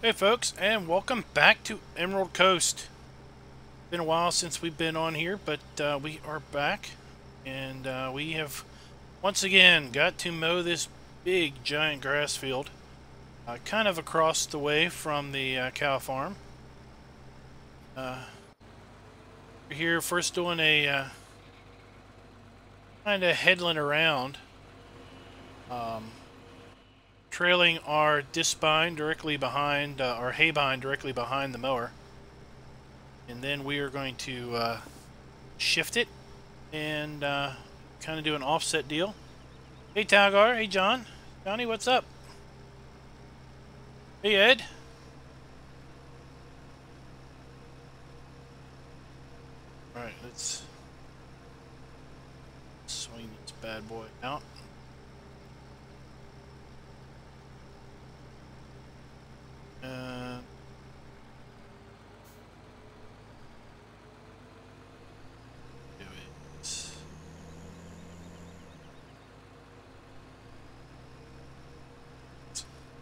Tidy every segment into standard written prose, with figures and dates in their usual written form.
Hey folks, and welcome back to Emerald Coast. Been a while since we've been on here, but we are back, and we have once again got to mow this big giant grass field, kind of across the way from the cow farm. We're here first doing a kind of headland around, trailing our disc-bind directly behind, our hay-bind directly behind the mower. And then we are going to shift it and kind of do an offset deal. Hey Talgar, hey John. Johnny, what's up? Hey Ed. Alright, let's swing this bad boy out.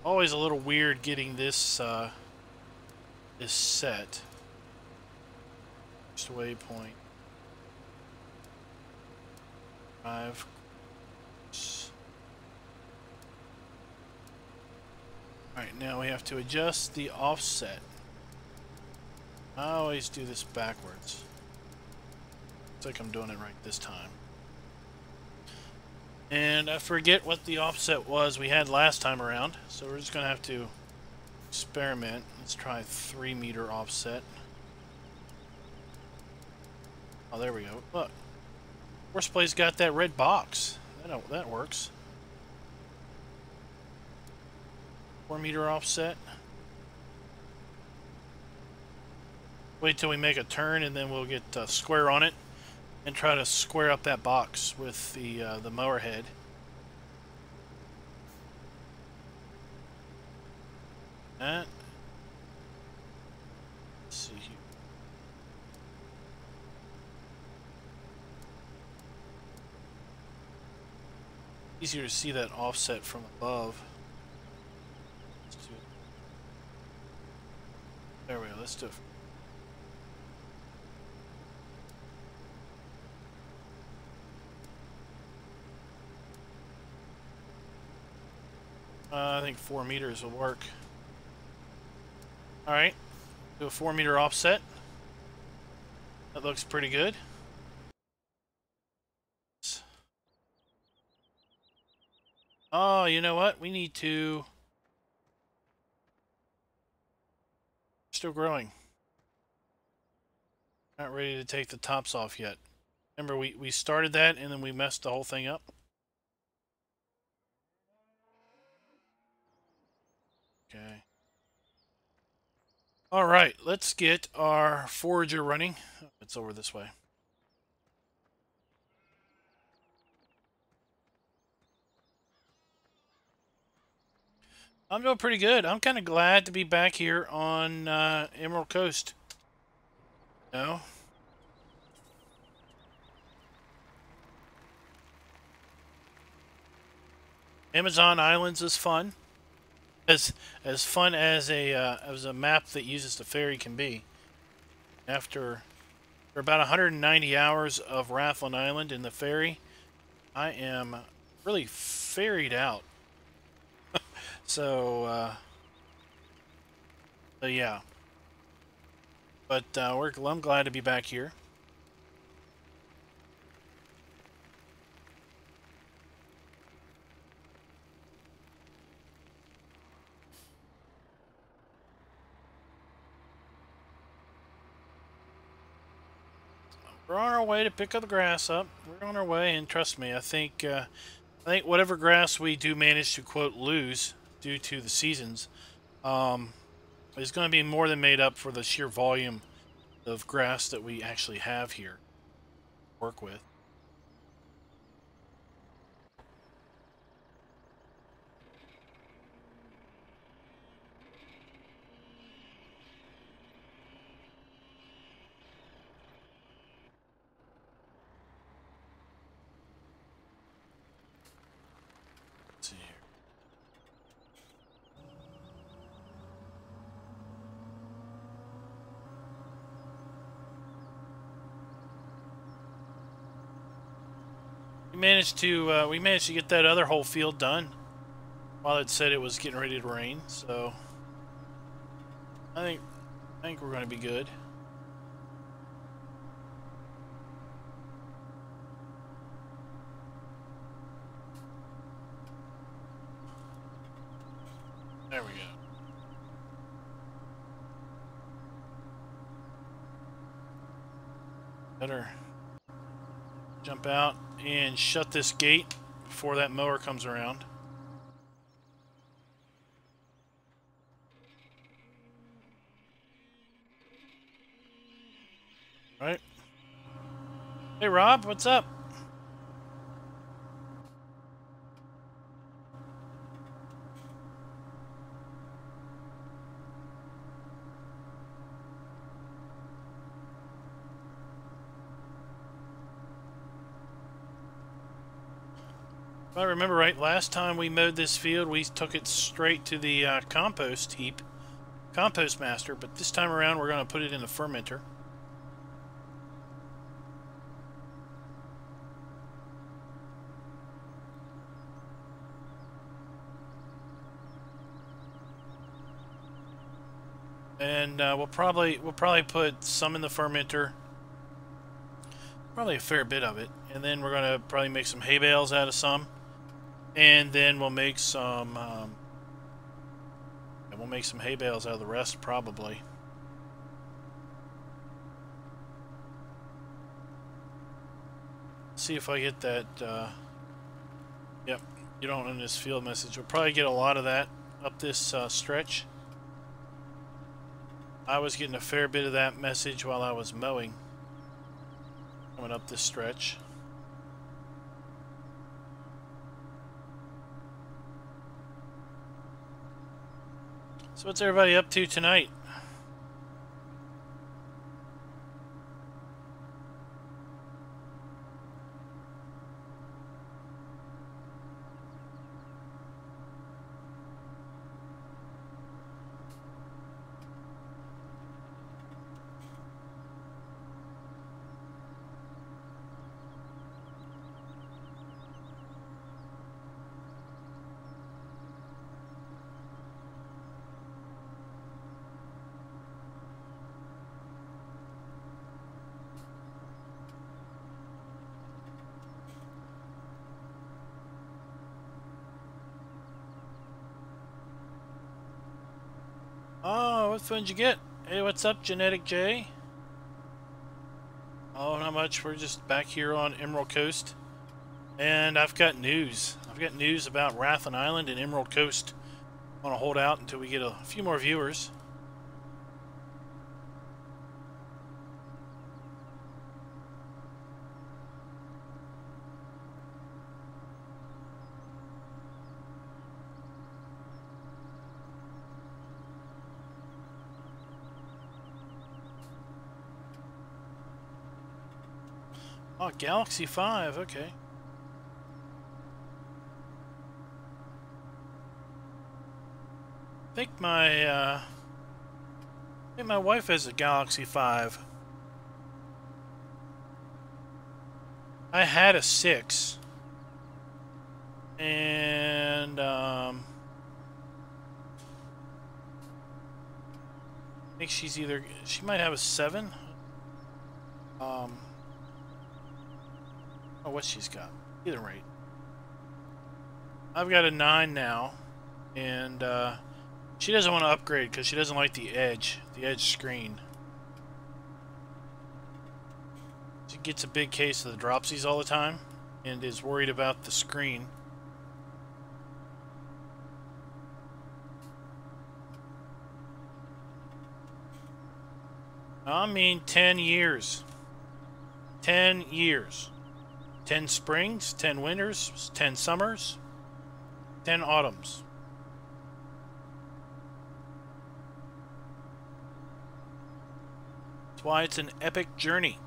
Always a little weird getting this this set. First waypoint. 5. Alright, now we have to adjust the offset. I always do this backwards. Looks like I'm doing it right this time. And I forget what the offset was we had last time around, so we're just going to have to experiment. Let's try 3 meter offset. Oh, there we go. Look. Horseplay's got that red box. That works. 4 meter offset. Wait till we make a turn and then we'll get square on it and try to square up that box with the mower head. That. Let's see here. Easier to see that offset from above. Let's do it. There we go. Let's do it. I think 4 meters will work. Alright, do a 4 meter offset. That looks pretty good. Oh, you know what? We need to... Still growing. Not ready to take the tops off yet. Remember, we started that and then we messed the whole thing up. Okay. Alright, let's get our forager running. Oh, it's over this way. I'm doing pretty good. I'm kind of glad to be back here on Emerald Coast. No? Amazon Islands is fun. As fun as a map that uses the ferry can be. After about 190 hours of Rathlin Island in the ferry, I am really ferried out. So yeah. But I'm glad to be back here. We're on our way to pick up the grass up. We're on our way, and trust me, I think whatever grass we do manage to quote lose due to the seasons, is going to be more than made up for the sheer volume of grass that we actually have here to work with. Let's see here. we managed to get that other whole field done while it said it was getting ready to rain. So I think we're going to be good. There we go. Better jump out and shut this gate before that mower comes around. Right. Hey Rob, what's up? If I remember right, last time we mowed this field, we took it straight to the compost heap, compost master, but this time around we're going to put it in the fermenter. And we'll probably put some in the fermenter, probably a fair bit of it, and then we're going to probably make some hay bales out of some. And then we'll make some hay bales out of the rest, probably. See if I get that. Yep, you don't own this field message. We'll probably get a lot of that up this stretch. I was getting a fair bit of that message while I was mowing, coming up this stretch. So what's everybody up to tonight? Oh, what fun did you get? Hey, what's up, Genetic J? Oh, not much. We're just back here on Emerald Coast. And I've got news. I've got news about Rathlin Island and Emerald Coast. I want to hold out until we get a few more viewers. Oh, Galaxy 5, okay. I think my wife has a Galaxy 5. I had a 6. And I think she might have a 7. Oh, what she's got. Either rate. I've got a 9 now, and she doesn't want to upgrade because she doesn't like the edge screen. She gets a big case of the dropsies all the time and is worried about the screen. I mean 10 years. 10 years. 10 springs, 10 winters, 10 summers, 10 autumns. That's why it's an epic journey.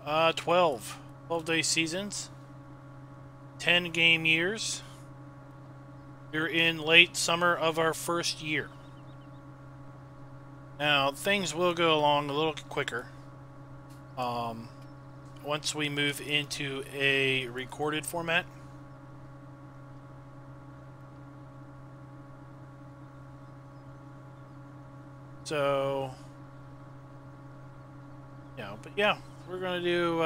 Uh, 12. 12-day seasons, 10 game years. We're in late summer of our first year. Now, things will go along a little quicker once we move into a recorded format. So, but yeah, we're going to do,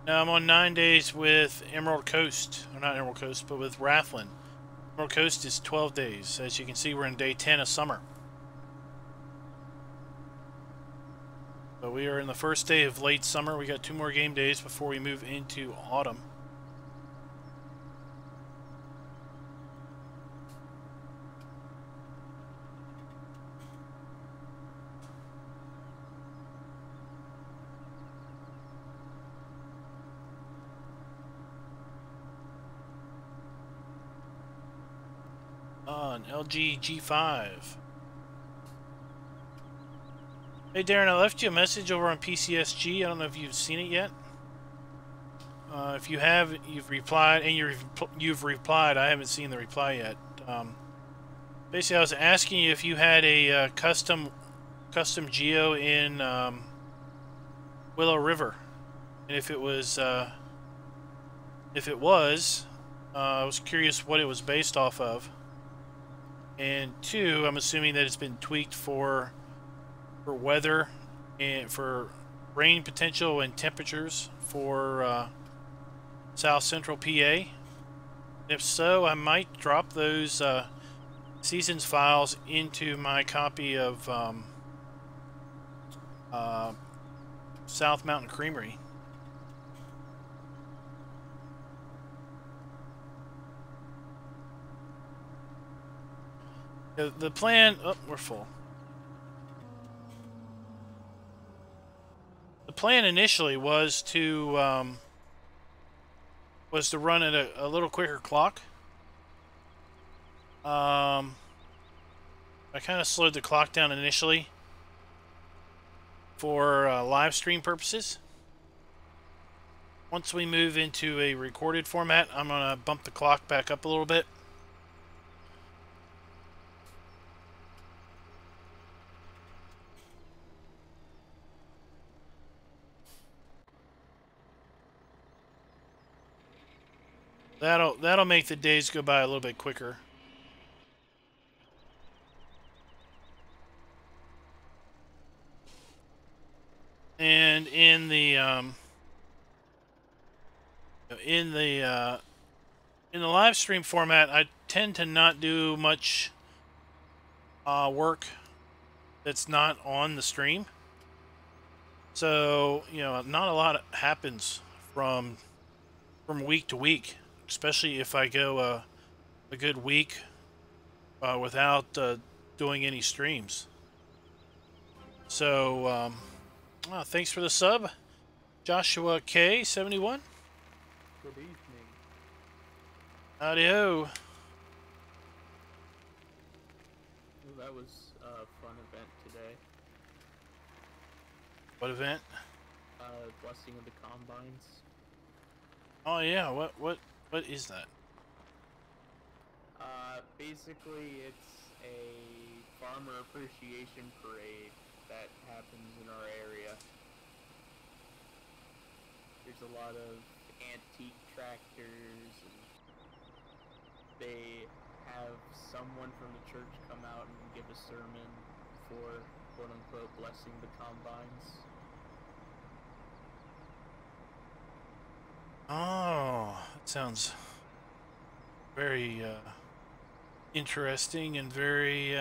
now I'm on 9 days with Emerald Coast, or not Emerald Coast, but with Rathlin. Emerald Coast is 12 days. As you can see, we're in day 10 of summer. So we are in the first day of late summer. We got 2 more game days before we move into autumn. An LG G5. Hey Darren, I left you a message over on PCSG. I don't know if you've seen it yet. If you have, you've replied, and you've replied. I haven't seen the reply yet. Basically, I was asking you if you had a custom geo in Willow River, and if it was, I was curious what it was based off of. And 2, I'm assuming that it's been tweaked for weather and for rain potential and temperatures for South Central PA. If so, I might drop those seasons files into my copy of South Mountain Creamery. The plan... Oh, we're full. The plan initially was to run at a little quicker clock. I kind of slowed the clock down initially for live stream purposes. Once we move into a recorded format, I'm going to bump the clock back up a little bit. That'll make the days go by a little bit quicker. And in the live stream format, I tend to not do much work that's not on the stream. So, not a lot happens from week to week, especially if I go a good week without doing any streams. So, thanks for the sub, Joshua K71. Good evening. Howdy-ho. That was a fun event today. What event? Blessing of the Combines. Oh yeah, what is that? Basically it's a farmer appreciation parade that happens in our area. There's a lot of antique tractors, and they have someone from the church come out and give a sermon for quote-unquote blessing the combines. Oh, that sounds very interesting and very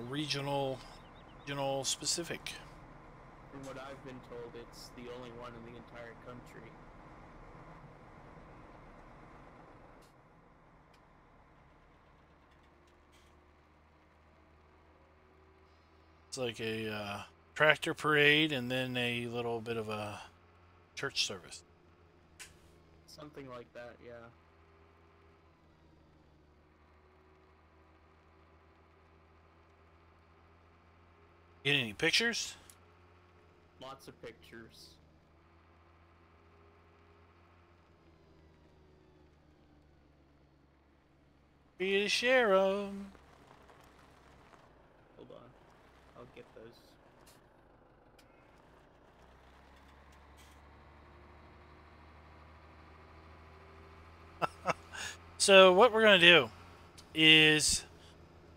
regional specific. From what I've been told, it's the only one in the entire country. It's like a tractor parade and then a little bit of a church service. Something like that, yeah. Get any pictures? Lots of pictures. Free to share 'em. Hold on. I'll get those. So what we're going to do is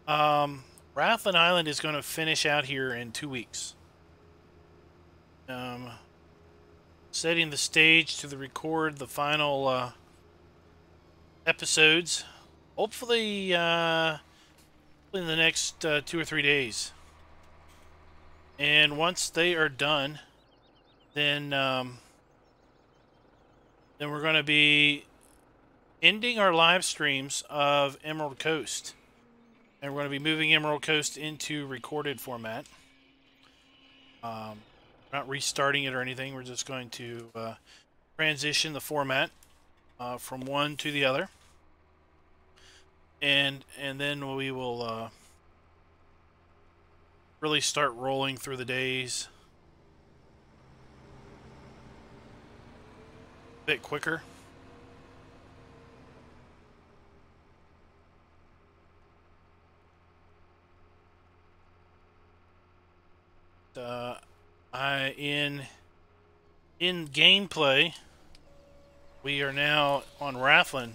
Rathland Island is going to finish out here in 2 weeks. Setting the stage to record the final episodes. Hopefully in the next 2 or 3 days. And once they are done, then we're going to be ending our live streams of Emerald Coast. And we're going to be moving Emerald Coast into recorded format. Not restarting it or anything. We're just going to transition the format from one to the other. And then we will really start rolling through the days a bit quicker. In gameplay, we are now on Rathland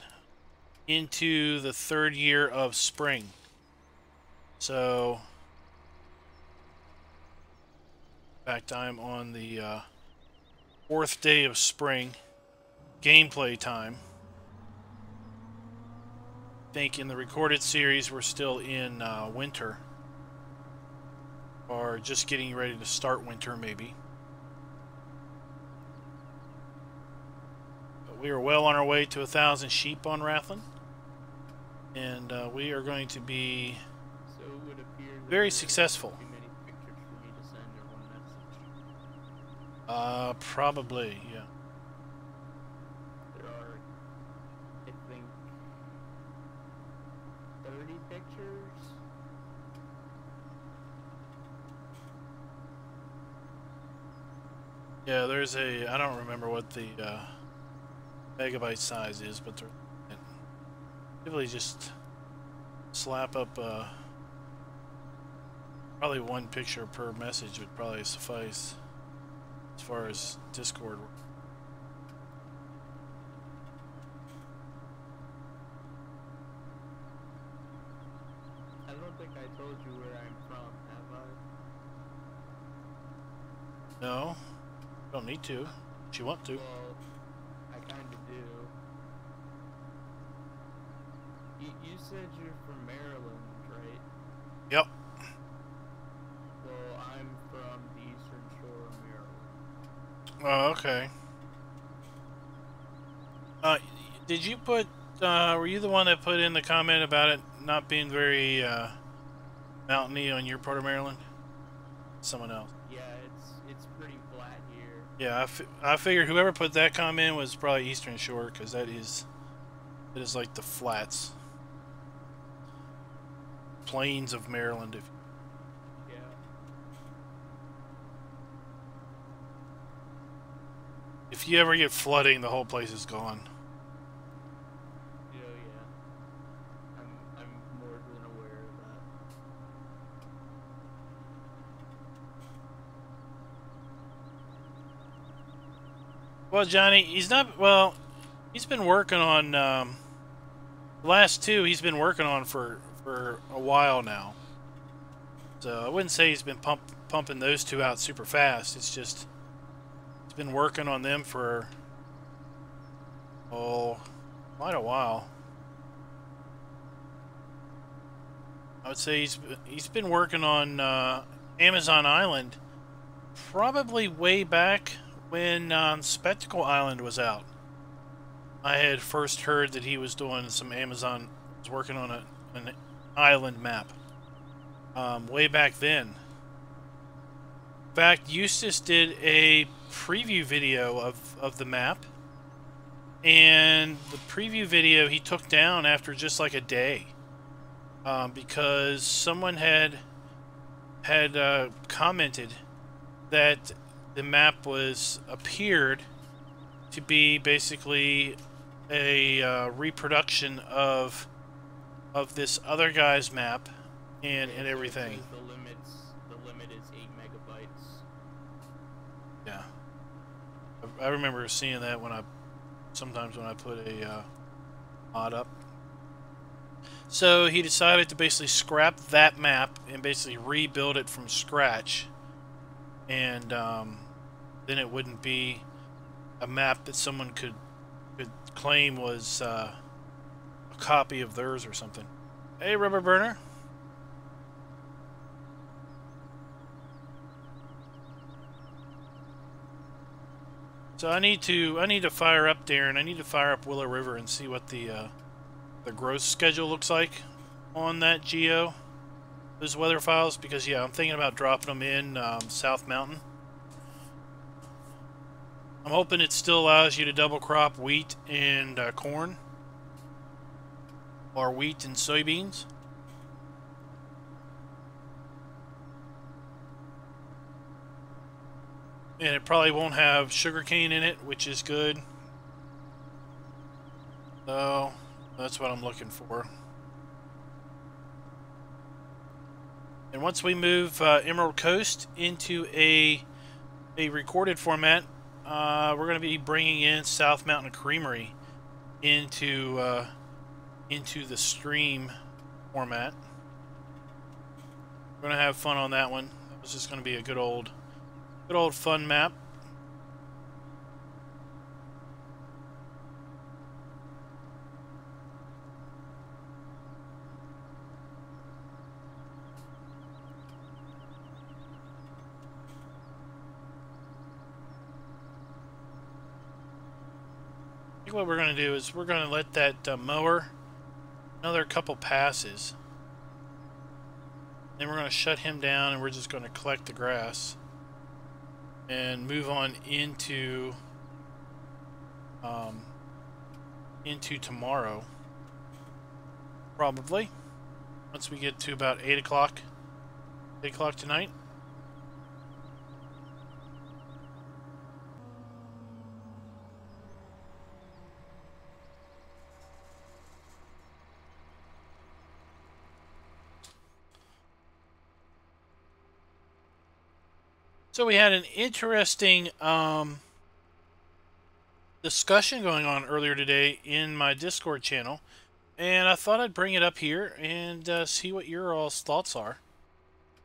into the 3rd year of spring. So, in fact, I'm on the 4th day of spring gameplay time. I think in the recorded series we're still in winter. Or just getting ready to start winter, maybe. But we are well on our way to 1,000 sheep on Rathland. And we are going to be very successful. Too many pictures for me to send or one message. Probably, yeah. There are, I think, 30 pictures. Yeah, there's a, I don't remember what the megabyte size is, but they're typically just slap up probably one picture per message would probably suffice as far as Discord. I don't think I told you where I'm from, have I? No, don't need to. If you want to. Well, I kind of do. You said you're from Maryland, right? Yep. Well, I'm from the Eastern Shore of Maryland. Oh, okay. Did you put, were you the one that put in the comment about it not being very mountainy on your part of Maryland? Someone else. Yeah, it's pretty flat here. Yeah, I figured whoever put that comment was probably Eastern Shore, because it is like the flats. Plains of Maryland. Yeah. If you ever get flooding, the whole place is gone. Yeah. I'm more than aware of that. Well, Johnny, he's not, well, he's been working on, the last two he's been working on for a while now. So I wouldn't say he's been pumping those two out super fast. It's just he's been working on them for quite a while. I would say he's been working on Amazon Island probably way back when Spectacle Island was out. I had first heard that he was doing some Amazon, was working on an island map way back then. In fact, Eustace did a preview video of the map, and the preview video he took down after just like a day because someone had commented that the map appeared to be basically a reproduction of this other guy's map and everything. The limit is 8 megabytes. Yeah, I remember seeing that sometimes when I put a mod up. So he decided to basically scrap that map and basically rebuild it from scratch, and then it wouldn't be a map that someone could claim was a copy of theirs or something. Hey, Rubber Burner. So I need to fire up Darren. I need to fire up Willow River and see what the growth schedule looks like on that geo, those weather files, because yeah, I'm thinking about dropping them in South Mountain. I'm hoping it still allows you to double crop wheat and corn, or wheat and soybeans. And it probably won't have sugarcane in it, which is good. So that's what I'm looking for. And once we move Emerald Coast into a recorded format, we're going to be bringing in South Mountain Creamery into the stream format. We're going to have fun on that one. That was just going to be a good old fun map. I think what we're going to do is we're going to let that mower another couple passes. Then we're going to shut him down and we're just going to collect the grass and move on into tomorrow, probably once we get to about 8 o'clock tonight. So we had an interesting discussion going on earlier today in my Discord channel, and I thought I'd bring it up here and see what your all's thoughts are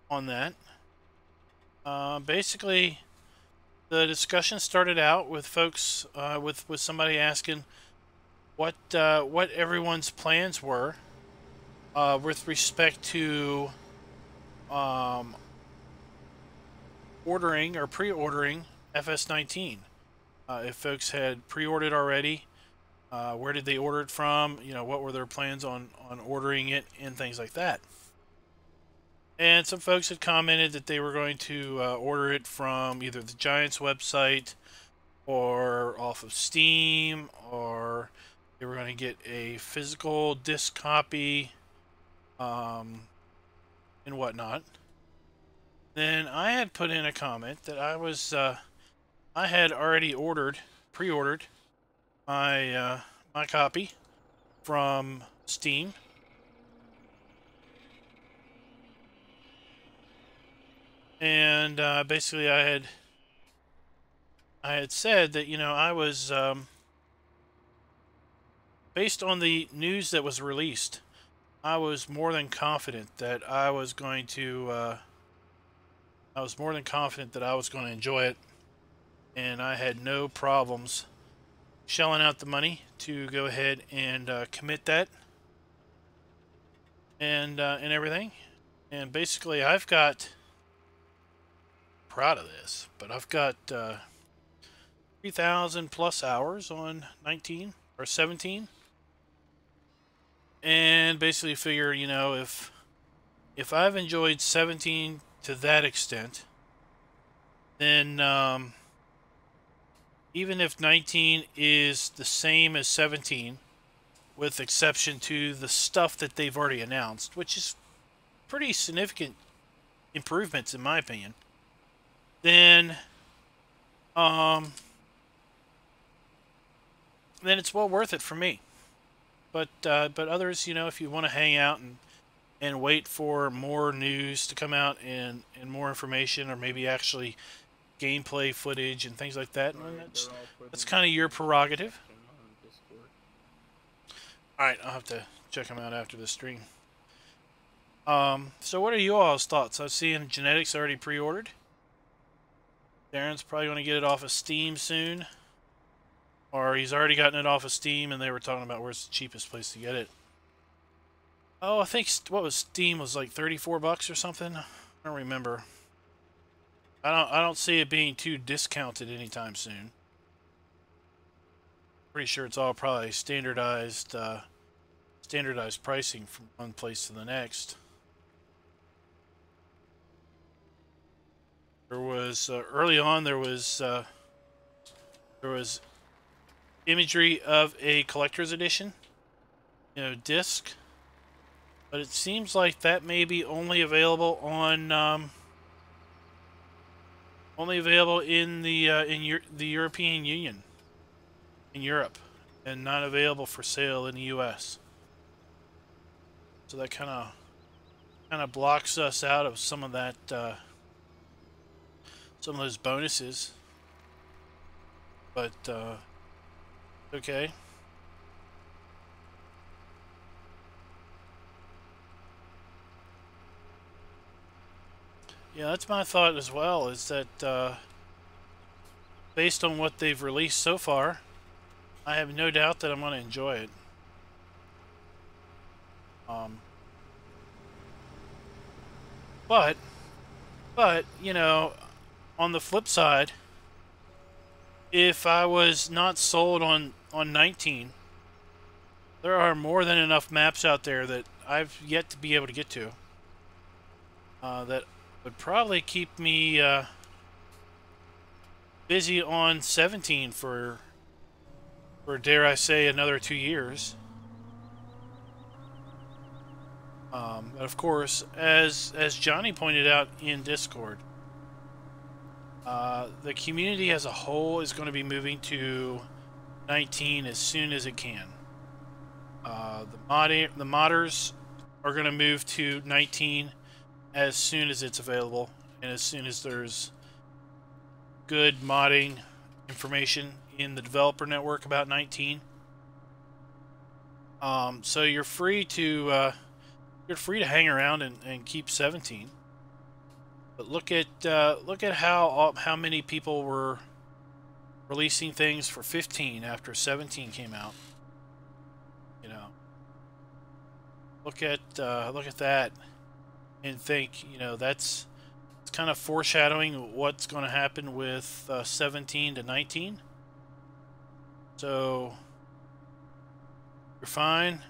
on that. Basically, the discussion started out with folks with somebody asking what everyone's plans were with respect to ordering or pre-ordering FS17. If folks had pre-ordered already, where did they order it from? You know, what were their plans on ordering it and things like that. And some folks had commented that they were going to order it from either the Giants website or off of Steam, or they were going to get a physical disc copy and whatnot. Then I had put in a comment that I had already pre-ordered my my copy from Steam, and basically I had said that, you know, I was based on the news that was released, I was more than confident that I was going to enjoy it, and I had no problems shelling out the money to go ahead and commit that and everything. And basically, I've got, proud of this, but I've got 3,000 plus hours on 19 or 17, and basically figure, you know, if I've enjoyed 17 to that extent, then even if 19 is the same as 17, with exception to the stuff that they've already announced, which is pretty significant improvements in my opinion, then then it's well worth it for me. But others, you know, if you want to hang out and wait for more news to come out and more information, or maybe actually gameplay footage and things like that, Right, that's kind of your prerogative. on Discord. Alright, I'll have to check them out after the stream. So what are you all's thoughts? I'm seeing Genetics already pre-ordered. Darren's probably going to get it off of Steam soon. Or he's already gotten it off of Steam, and they were talking about where's the cheapest place to get it. Oh, I think, what was Steam, was like 34 bucks or something? I don't remember. I don't see it being too discounted anytime soon. Pretty sure it's all probably standardized pricing from one place to the next. There was early on there was imagery of a collector's edition, you know, disc, but it seems like that may be only available on in the European Union, in Europe, and not available for sale in the U.S. So that kind of blocks us out of some of that, some of those bonuses. But okay. Yeah, that's my thought as well, is that based on what they've released so far, I have no doubt that I'm going to enjoy it. But, you know, on the flip side, if I was not sold on 19, there are more than enough maps out there that I've yet to be able to get to that would probably keep me busy on 17 for dare I say another 2 years. But of course, as Johnny pointed out in Discord, the community as a whole is going to be moving to 19 as soon as it can. The modders are going to move to 19 as soon as it's available, and as soon as there's good modding information in the developer network about 19. So you're free to hang around and keep 17. But look at how many people were releasing things for 15 after 17 came out. You know, look at that and think, you know, it's kind of foreshadowing what's going to happen with 17 to 19. So you're fine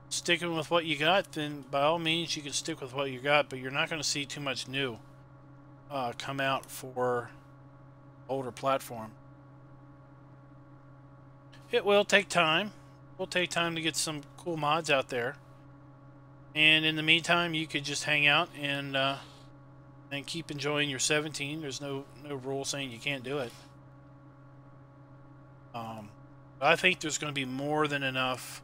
sticking with what you got, then by all means you can stick with what you got, but you're not going to see too much new come out for older platform. It will take time. It will take time to get some cool mods out there, and in the meantime you could just hang out and keep enjoying your 17. There's no rule saying you can't do it. But I think there's going to be more than enough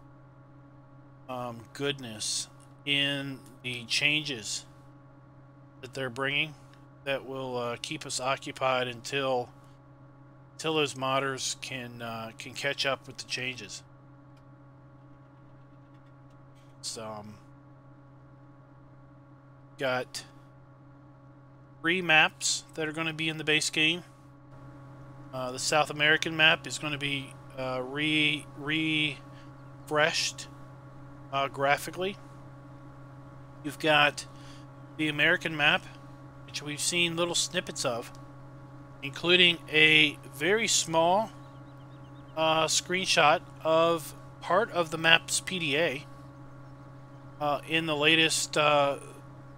goodness in the changes that they're bringing that will keep us occupied until those modders can catch up with the changes. So got 3 maps that are going to be in the base game. The South American map is going to be refreshed graphically. You've got the American map, which we've seen little snippets of, including a very small screenshot of part of the map's PDA in the latest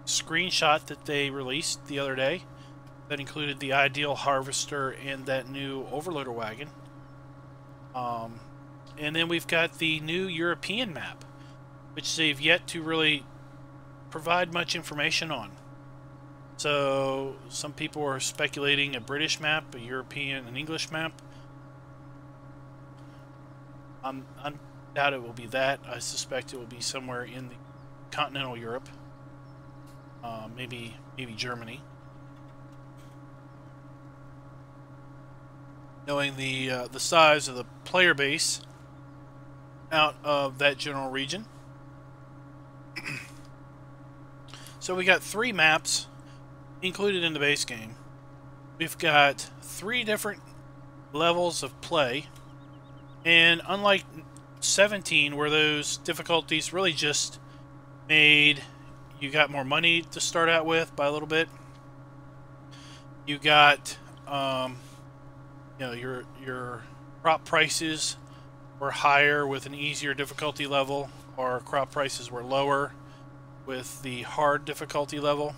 screenshot that they released the other day that included the ideal harvester and that new overloader wagon. And then we've got the new European map, which they've yet to really provide much information on. So some people are speculating a British map, a European, an English map. I doubt it will be that. I suspect it will be somewhere in the continental Europe, maybe Germany. Knowing the size of the player base out of that general region. So we got 3 maps included in the base game. We've got 3 different levels of play, and unlike 17, where those difficulties really just made you got more money to start out with by a little bit, you got you know, your crop prices were higher with an easier difficulty level, or crop prices were lower with the hard difficulty level.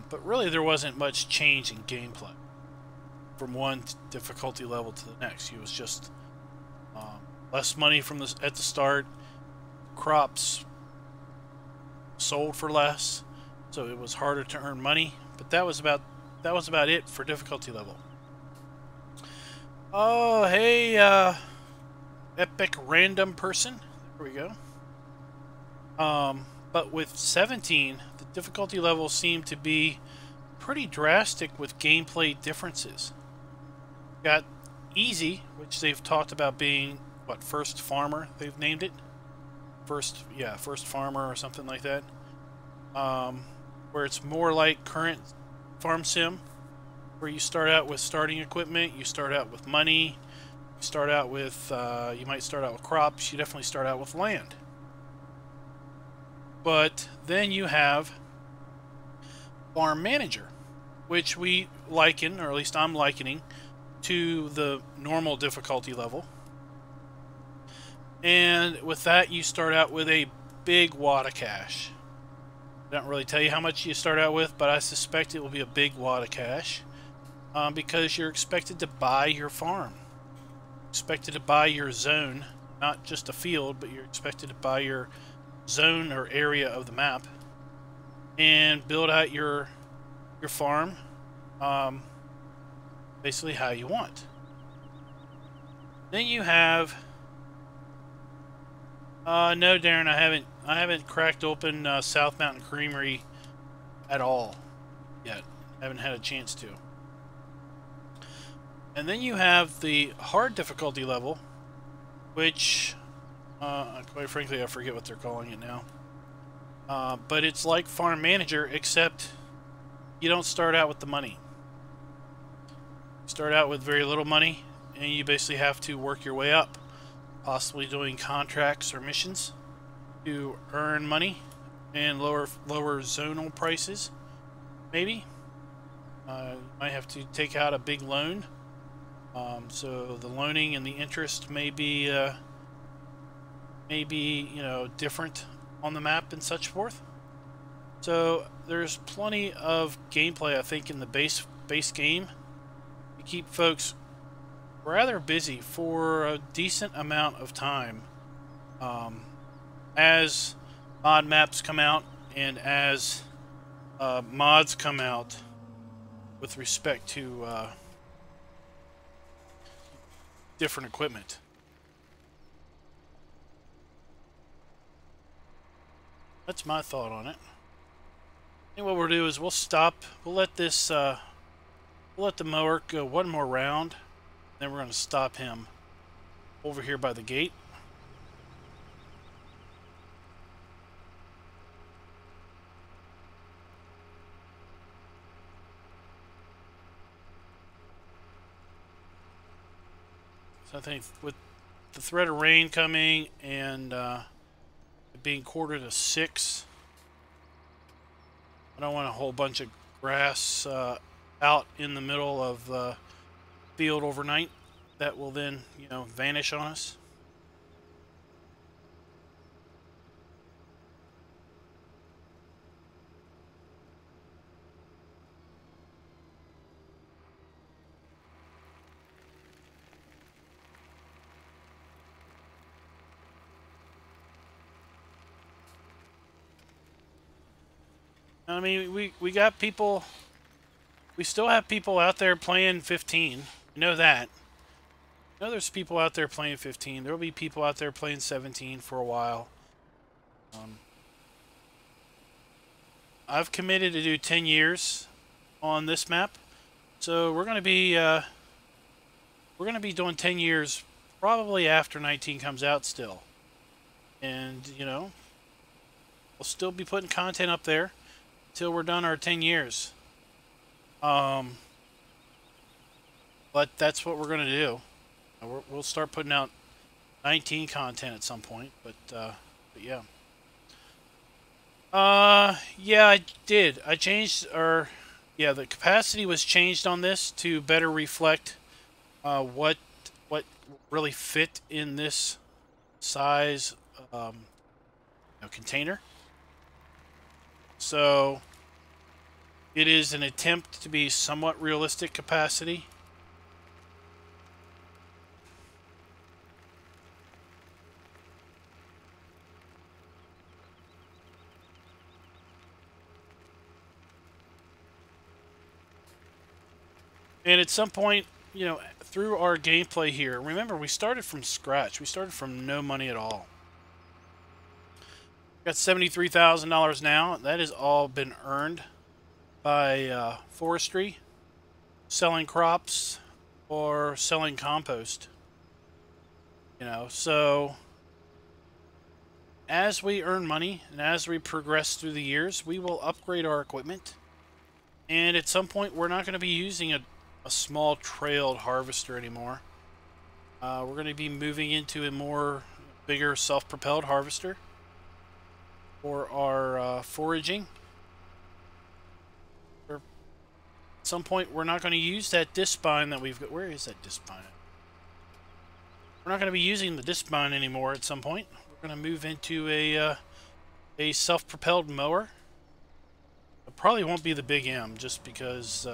But really there wasn't much change in gameplay from one difficulty level to the next. It was just less money from at the start, crops sold for less, so it was harder to earn money. But that was about it for difficulty level. Oh, hey, epic random person. There we go. But with 17, the difficulty levels seem to be pretty drastic with gameplay differences. Got easy, which they've talked about being, what, first farmer, they've named it? First farmer or something like that. Where it's more like current farm sim, where you start out with starting equipment, you start out with money, you start out with, you might start out with crops, you definitely start out with land. But then you have Farm Manager, which we liken, or at least I'm likening, to the normal difficulty level. And with that, you start out with a big wad of cash. I don't really tell you how much you start out with, but I suspect it will be a big wad of cash, because you're expected to buy your farm. Expected to buy your zone, not just a field, but you're expected to buy your zone or area of the map and build out your farm basically how you want. Then you have no, Darren, I haven't cracked open South Mountain Creamery at all yet. I haven't had a chance to. And then you have the hard difficulty level, which quite frankly, I forget what they're calling it now. But it's like Farm Manager, except you don't start out with the money. You start out with very little money, and you basically have to work your way up, possibly doing contracts or missions to earn money and lower zonal prices. Maybe you might have to take out a big loan, so the loaning and the interest may be you know, different on the map and such forth. So there's plenty of gameplay, I think, in the base game to keep folks rather busy for a decent amount of time, as mod maps come out and as mods come out with respect to different equipment. That's my thought on it. I think what we'll do is we'll stop. We'll let this, we'll let the mower go one more round. Then we're going to stop him over here by the gate. So I think with the threat of rain coming and being 5:45, I don't want a whole bunch of grass out in the middle of the field overnight that will then, you know, vanish on us. I mean, we got people. We still have people out there playing 15. You know that. You know there's people out there playing 15. There'll be people out there playing 17 for a while. I've committed to do 10 years on this map, so we're gonna be doing 10 years probably after 19 comes out still, and you know we'll still be putting content up there till we're done our 10 years. But that's what we're gonna do. We'll start putting out 19 content at some point, but yeah. Yeah, I did. I changed, or yeah, the capacity was changed on this to better reflect what really fit in this size container. So it is an attempt to be somewhat realistic capacity. And at some point, you know, through our gameplay here, remember we started from scratch. We started from no money at all. Got $73,000 now. That has all been earned by forestry, selling crops, or selling compost. You know, so as we earn money and as we progress through the years, we will upgrade our equipment. And at some point, we're not going to be using a small trailed harvester anymore. We're going to be moving into a more bigger self-propelled harvester for our foraging. At some point, we're not going to use that disc spine that we've got. Where is that disc spine? We're not going to be using the disc spine anymore at some point. We're going to move into a self-propelled mower. It probably won't be the Big M, just because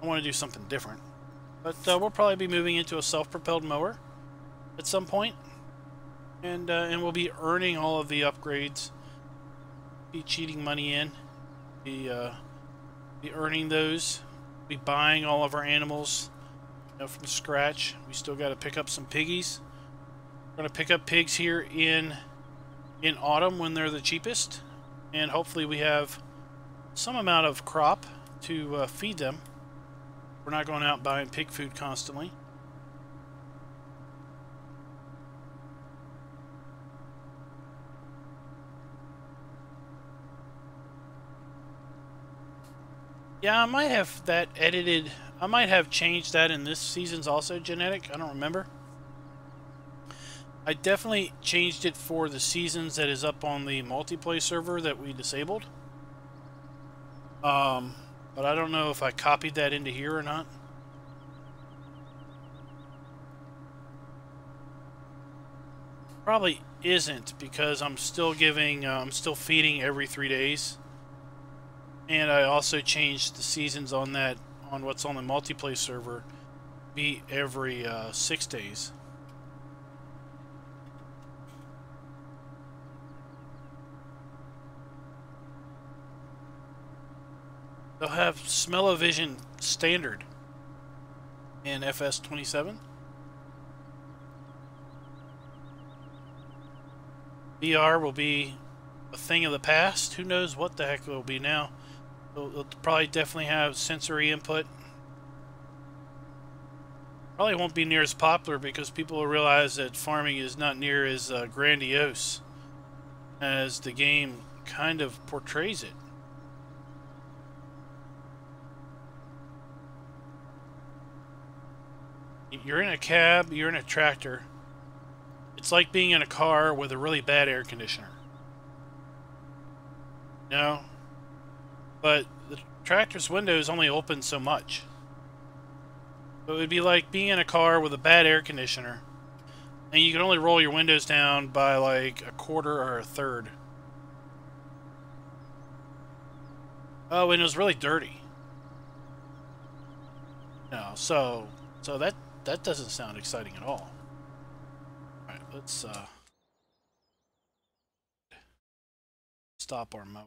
I want to do something different. But we'll probably be moving into a self-propelled mower at some point. And we'll be earning all of the upgrades. Be cheating money in. Be earning those. Be buying all of our animals, you know, from scratch. We still got to pick up some piggies. We're going to pick up pigs here in autumn when they're the cheapest. And hopefully we have some amount of crop to feed them. We're not going out buying pig food constantly. Yeah, I might have that edited. I might have changed that in this season's also genetic. I don't remember. I definitely changed it for the seasons that is up on the multiplayer server that we disabled. But I don't know if I copied that into here or not. Probably isn't, because I'm still giving, I'm still feeding every 3 days. And I also changed the seasons on that, on what's on the multiplayer server, be every 6 days. They'll have smell-o-vision standard in FS17. VR will be a thing of the past. Who knows what the heck it will be now. They'll probably definitely have sensory input. Probably won't be near as popular because people will realize that farming is not near as grandiose as the game kind of portrays it. You're in a cab, you're in a tractor. It's like being in a car with a really bad air conditioner. No? But the tractor's windows only open so much. So it would be like being in a car with a bad air conditioner, and you can only roll your windows down by like a quarter or a third. Oh, and it was really dirty. No, so that doesn't sound exciting at all. All right, let's stop our mower.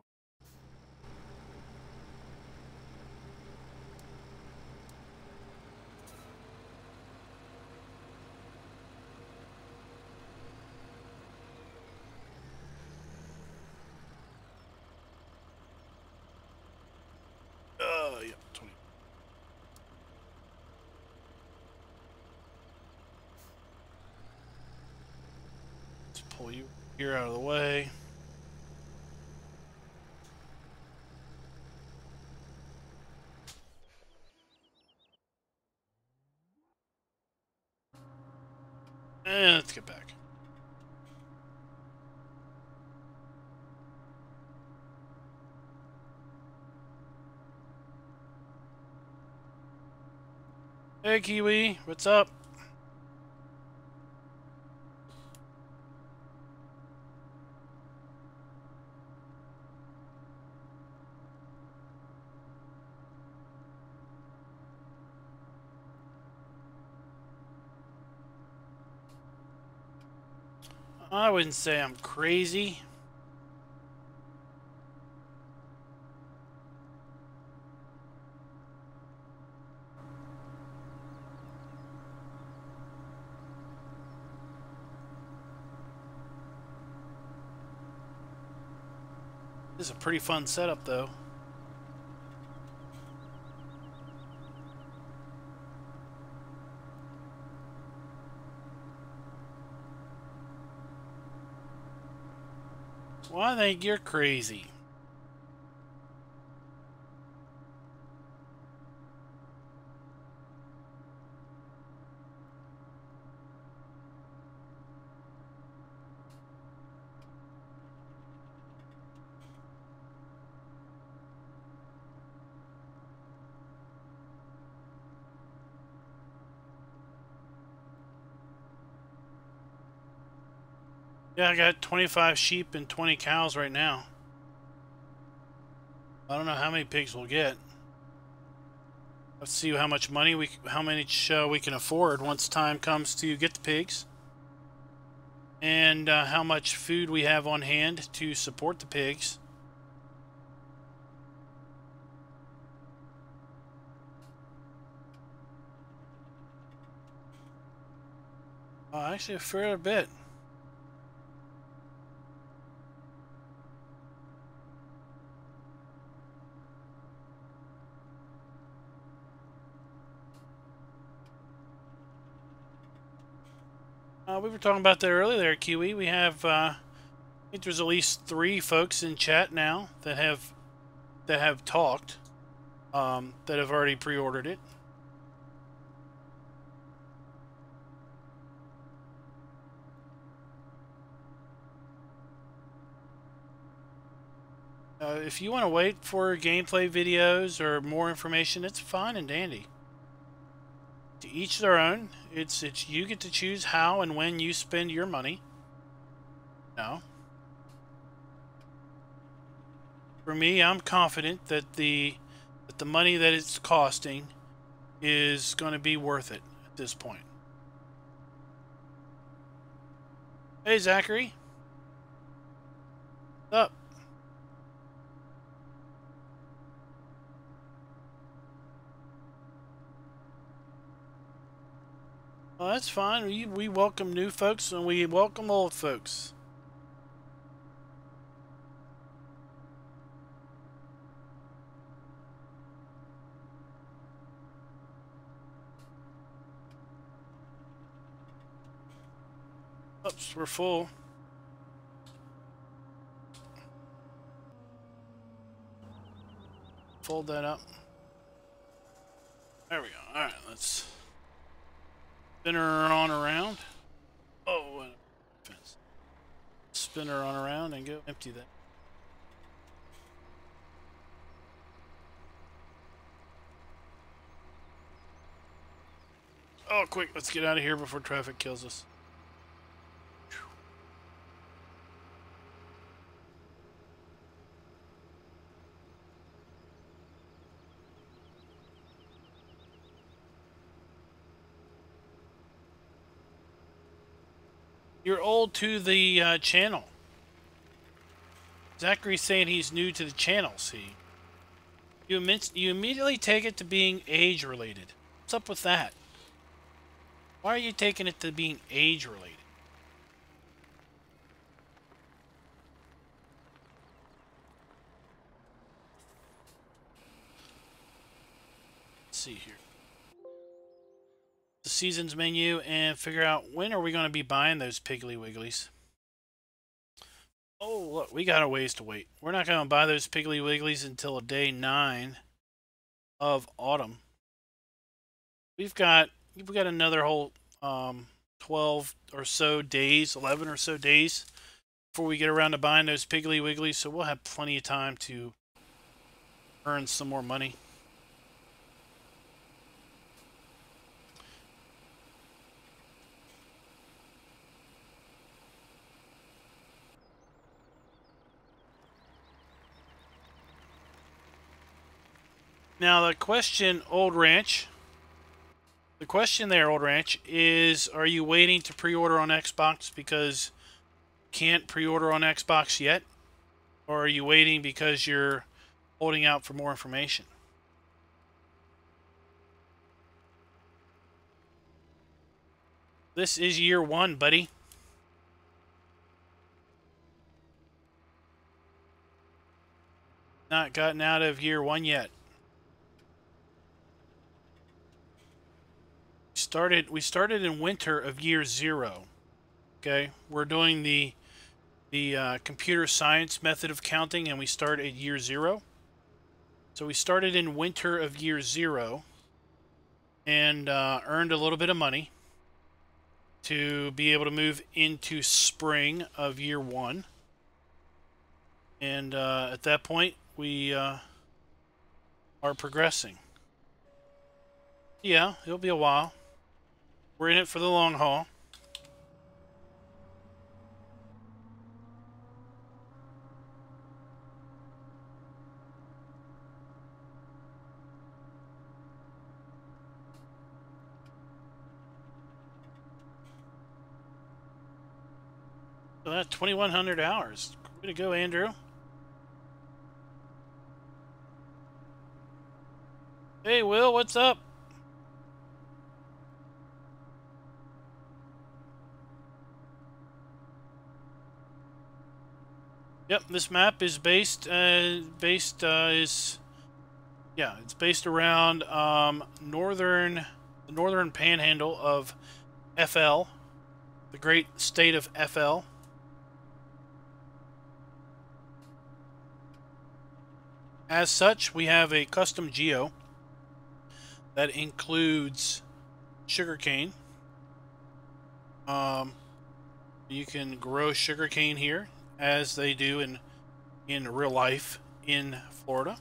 Yeah, 20. Let's pull you here out of the way. And let's get back. Hey, Kiwi, what's up? I wouldn't say I'm crazy. This is a pretty fun setup, though. Well, I think you're crazy. Yeah, I got 25 sheep and 20 cows right now. I don't know how many pigs we'll get. Let's see how much money we can afford once time comes to get the pigs, and how much food we have on hand to support the pigs. Actually, a fair bit. We were talking about that earlier there, Kiwi. We have, I think there's at least 3 folks in chat now that have talked, that have already pre-ordered it. If you want to wait for gameplay videos or more information, it's fine and dandy. To each their own. It's you get to choose how and when you spend your money. No. For me, I'm confident that the money that it's costing is going to be worth it at this point. Hey, Zachary. What's up? Well, that's fine. We welcome new folks and we welcome old folks. Oops, we're full. Fold that up. There we go. All right, let's spin her on around. Oh, spin her on around and go empty that. Oh, quick, let's get out of here before traffic kills us. You're old to the channel. Zachary's saying he's new to the channel, see? You immediately take it to being age-related. What's up with that? Why are you taking it to being age-related? Let's see here. The seasons menu and figure out when are we going to be buying those Piggly Wigglies. Oh, look, we got a ways to wait. We're not going to buy those Piggly Wigglies until day 9 of autumn. We've got another whole 12 or so days, 11 or so days before we get around to buying those Piggly Wigglies, so we'll have plenty of time to earn some more money. Now the question, Old Ranch. The question there, Old Ranch, is are you waiting to pre-order on Xbox because you can't pre-order on Xbox yet? Or are you waiting because you're holding out for more information? This is year 1, buddy. Not gotten out of year 1 yet. We started in winter of year 0. Okay, we're doing the computer science method of counting, and we start at year 0. So we started in winter of year 0 and earned a little bit of money to be able to move into spring of year 1. And at that point, we are progressing. Yeah, it'll be a while. We're in it for the long haul. So that's 2,100 hours. Way to go, Andrew. Hey, Will, what's up? Yep, this map is based it's based around the northern panhandle of FL, the great state of FL. As such, we have a custom geo that includes sugarcane. You can grow sugarcane here, as they do in real life in Florida.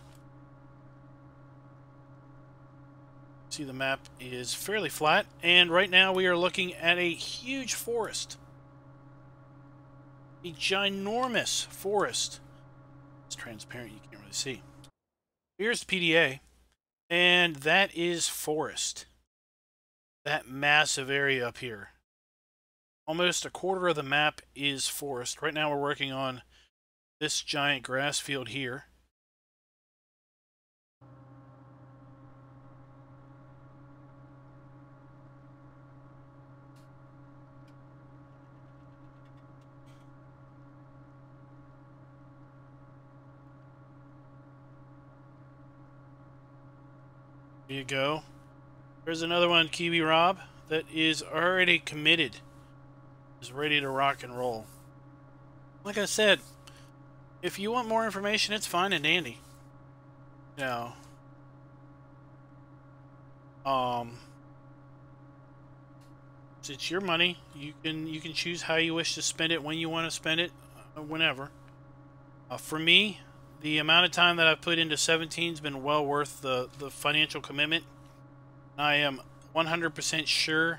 See, the map is fairly flat, and right now we are looking at a huge forest. A ginormous forest. It's transparent, you can't really see. Here's the PDA, and that is forest. That massive area up here. Almost a quarter of the map is forest. Right now we're working on this giant grass field here. There you go. There's another one, Kiwi Rob, that is already committed. Is ready to rock and roll. Like I said, if you want more information, it's fine and dandy. You know, it's your money. You can choose how you wish to spend it, when you want to spend it, whenever. For me, the amount of time that I've put into 17 has been well worth the financial commitment. I am 100% sure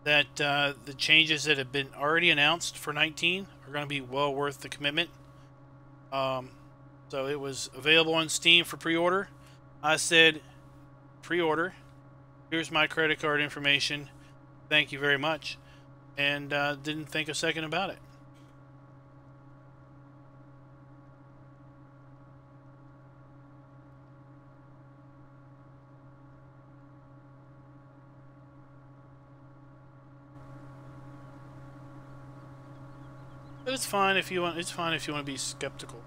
that the changes that have been already announced for 19 are going to be well worth the commitment. So it was available on Steam for pre-order. I said, pre-order. Here's my credit card information. Thank you very much. And didn't think a second about it. But it's fine if you want. It's fine if you want to be skeptical.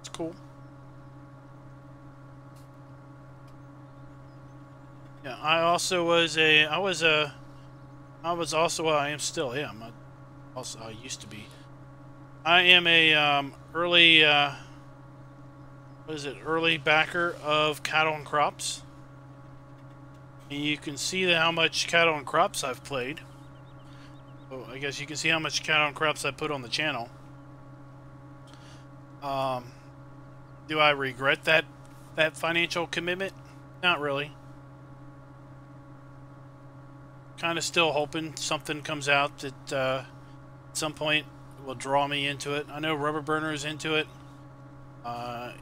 It's cool. Yeah, I also was a. I was a. I was also. I am still am. I used to be. I am a early. What is it? Early backer of cattle and crops. And you can see how much cattle and crops I've played. So I guess you can see how much cattle and crops I put on the channel. Do I regret that financial commitment? Not really. Kind of still hoping something comes out that at some point will draw me into it. I know Rubber Burner is into it.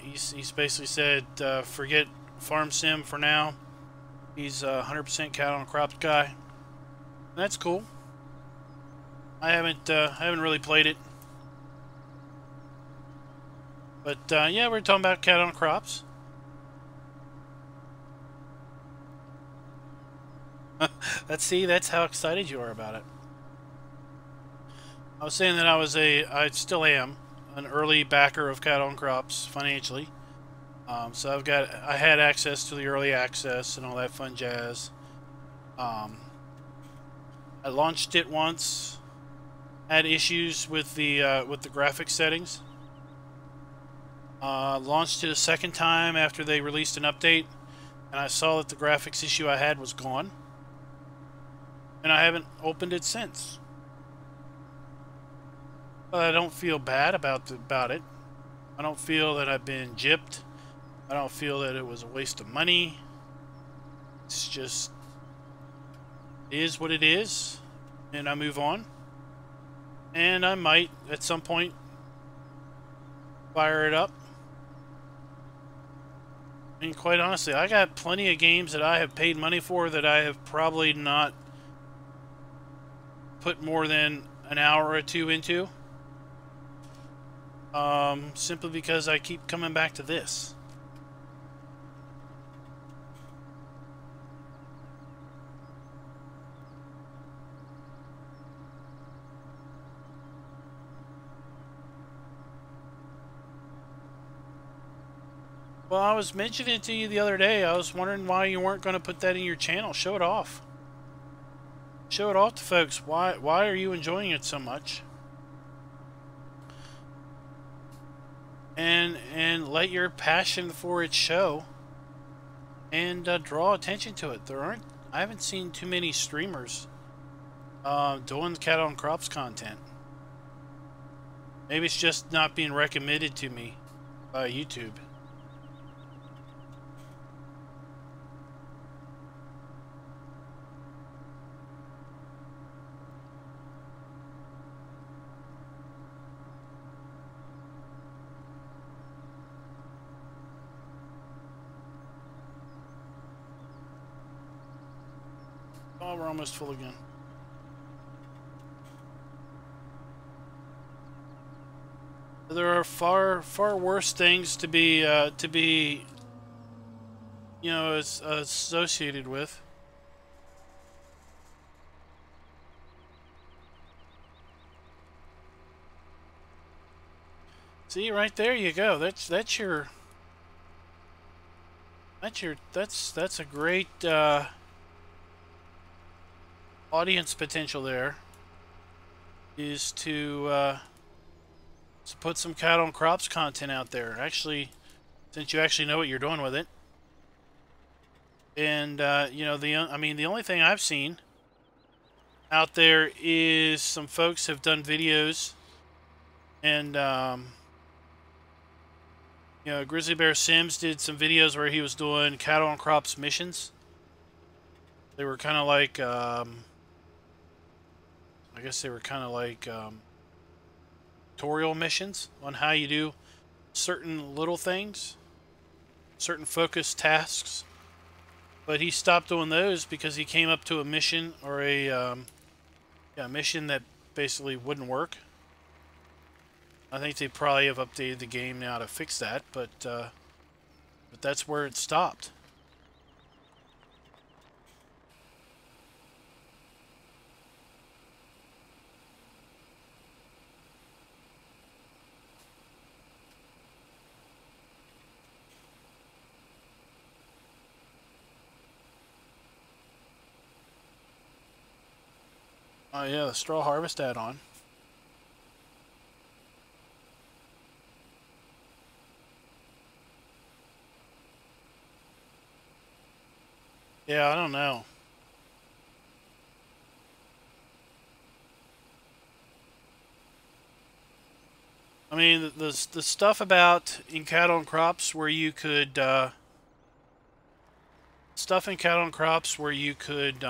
He's basically said forget Farm Sim for now. He's a 100% cattle and crops guy. That's cool. I haven't really played it. But yeah, we're talking about cattle and crops. That's how excited you are about it. I was saying that I still am an early backer of cattle and crops financially. So I had access to the early access and all that fun jazz. I launched it once. Had issues with the graphics settings. Launched it a second time after they released an update, and I saw that the graphics issue I had was gone. And I haven't opened it since. But I don't feel bad about it. I don't feel that I've been gypped. I don't feel that it was a waste of money. It's just it is what it is, and I move on. And I might at some point fire it up. I mean, quite honestly, I got plenty of games that I have paid money for that I have probably not put more than an hour or two into. Simply because I keep coming back to this. Well, I was mentioning it to you the other day. I was wondering why you weren't going to put that in your channel. Show it off. Show it off to folks. Why are you enjoying it so much? And let your passion for it show. And draw attention to it. I haven't seen too many streamers doing cattle and crops content. Maybe it's just not being recommended to me by YouTube. Oh, we're almost full again. There are far worse things to be you know, associated with. See, right there you go. That's a great audience potential there. Is to put some cattle and crops content out there. Actually, since you actually know what you're doing with it. And you know, the only thing I've seen out there is some folks have done videos, and you know, Grizzly Bear Sims did some videos where he was doing cattle and crops missions. They were kind of like I guess they were kind of like tutorial missions on how you do certain little things, certain focused tasks. But he stopped doing those because he came up to a mission or a mission that basically wouldn't work. I think they probably have updated the game now to fix that, but that's where it stopped. Oh yeah, the straw harvest add-on. Yeah, I don't know. I mean, the stuff about in cattle and crops where you could stuff in cattle and crops where you could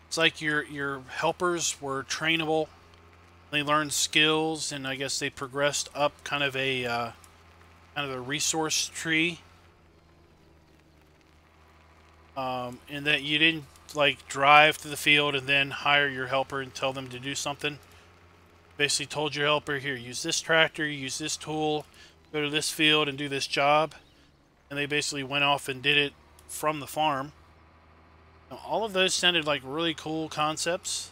it's like your helpers were trainable. They learned skills, and I guess they progressed up kind of a resource tree. And that you didn't like drive to the field and then hire your helper and tell them to do something. Basically told your helper, here, use this tractor, use this tool, go to this field and do this job. And they basically went off and did it from the farm. Now, all of those sounded like really cool concepts.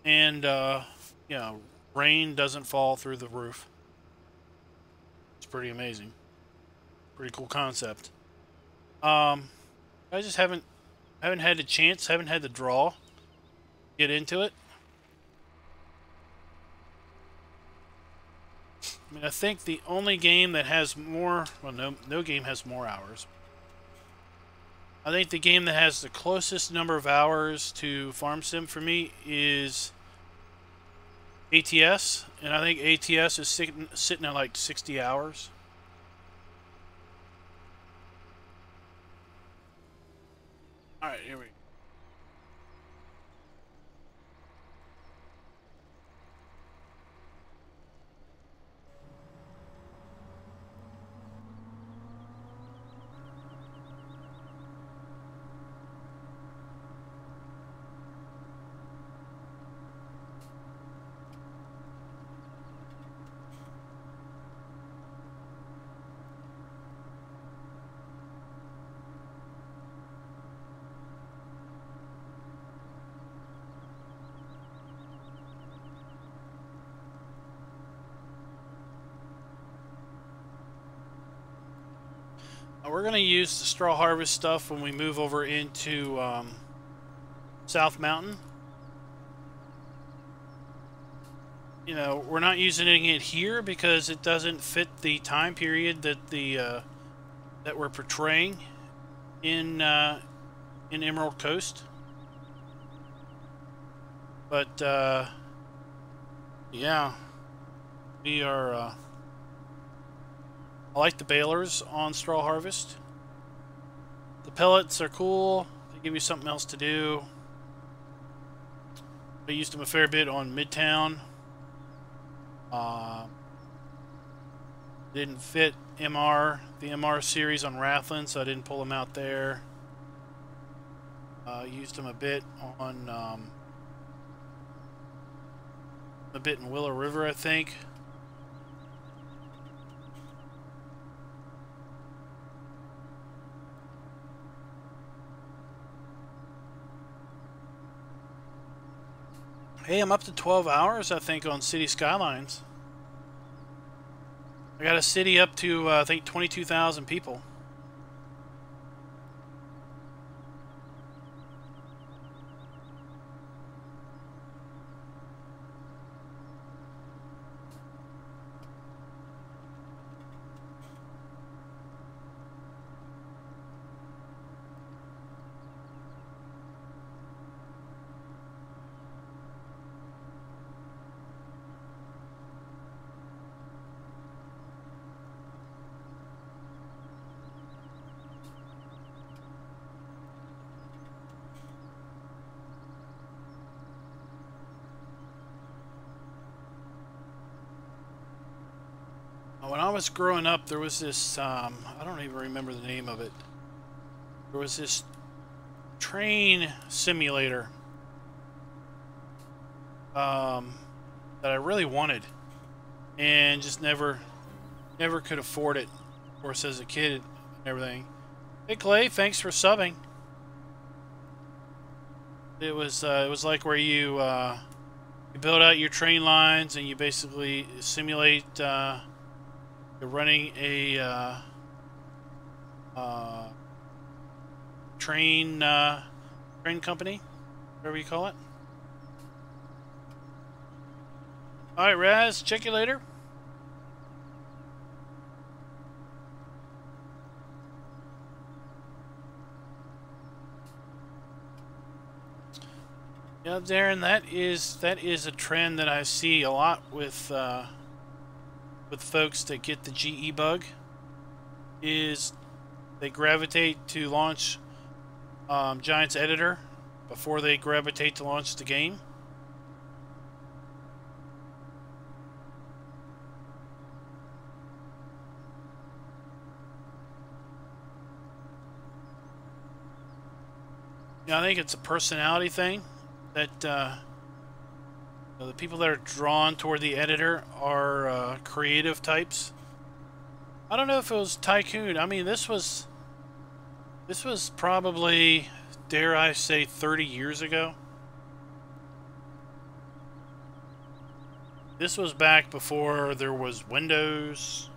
And, yeah, rain doesn't fall through the roof. It's pretty amazing. Pretty cool concept. I just haven't had the chance, haven't had the draw get into it. I mean, I think the only game that has more, well, no game has more hours. I think the game that has the closest number of hours to Farm Sim for me is ATS, and I think ATS is sitting at like 60 hours. All right, here we go. We're going to use the straw harvest stuff when we move over into South Mountain. You know, we're not using it here because it doesn't fit the time period that that we're portraying in Emerald Coast. But yeah, we are. I like the balers on straw harvest. The pellets are cool. They give you something else to do. I used them a fair bit on Midtown. Didn't fit the MR series on Rathlin, so I didn't pull them out there. Used them a bit on a bit in Willow River, I think. Hey, I'm up to 12 hours, I think, on City Skylines. I got a city up to, I think, 22,000 people. When I was growing up, there was this, I don't even remember the name of it. There was this train simulator that I really wanted and just never could afford it. Of course, as a kid and everything. Hey Clay, thanks for subbing. It was like where you build out your train lines and you basically simulate you're running a train company. whatever you call it. Alright, Raz, check you later. Yeah, Darren, that is a trend that I see a lot with folks that get the GE bug. Is they gravitate to launch Giant's editor before they gravitate to launch the game. Yeah, I think it's a personality thing. That the people that are drawn toward the editor are creative types. I don't know if it was Tycoon. I mean, this was probably, dare I say, 30 years ago. This was back before there was Windows.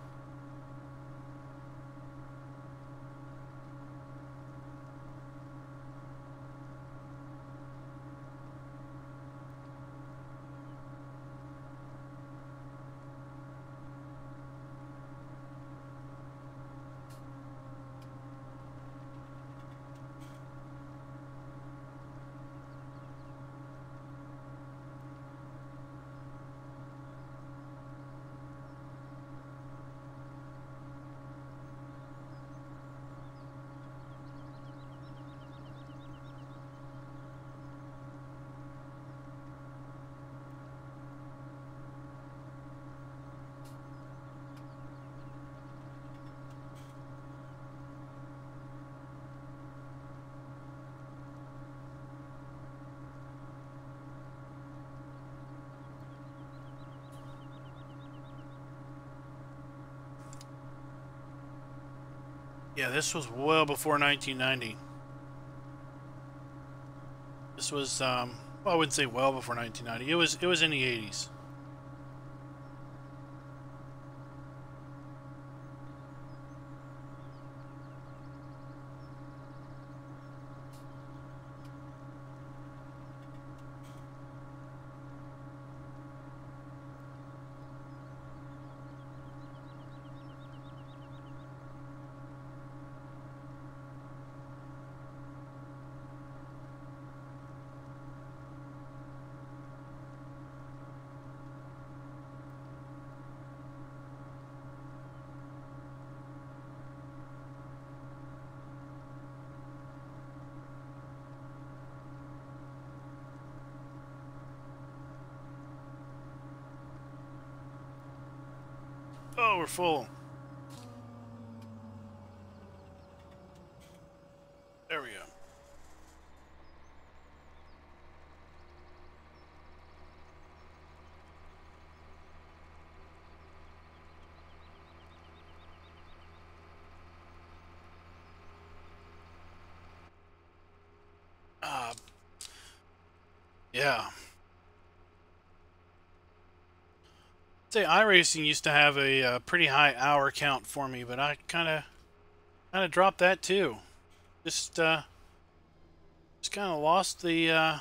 Yeah, this was well before 1990. This was, well, I wouldn't say well before 1990. It was in the 80s. Oh, we're full. There we go. Yeah. Say iRacing used to have a pretty high hour count for me, but I kind of dropped that too. Just kind of lost the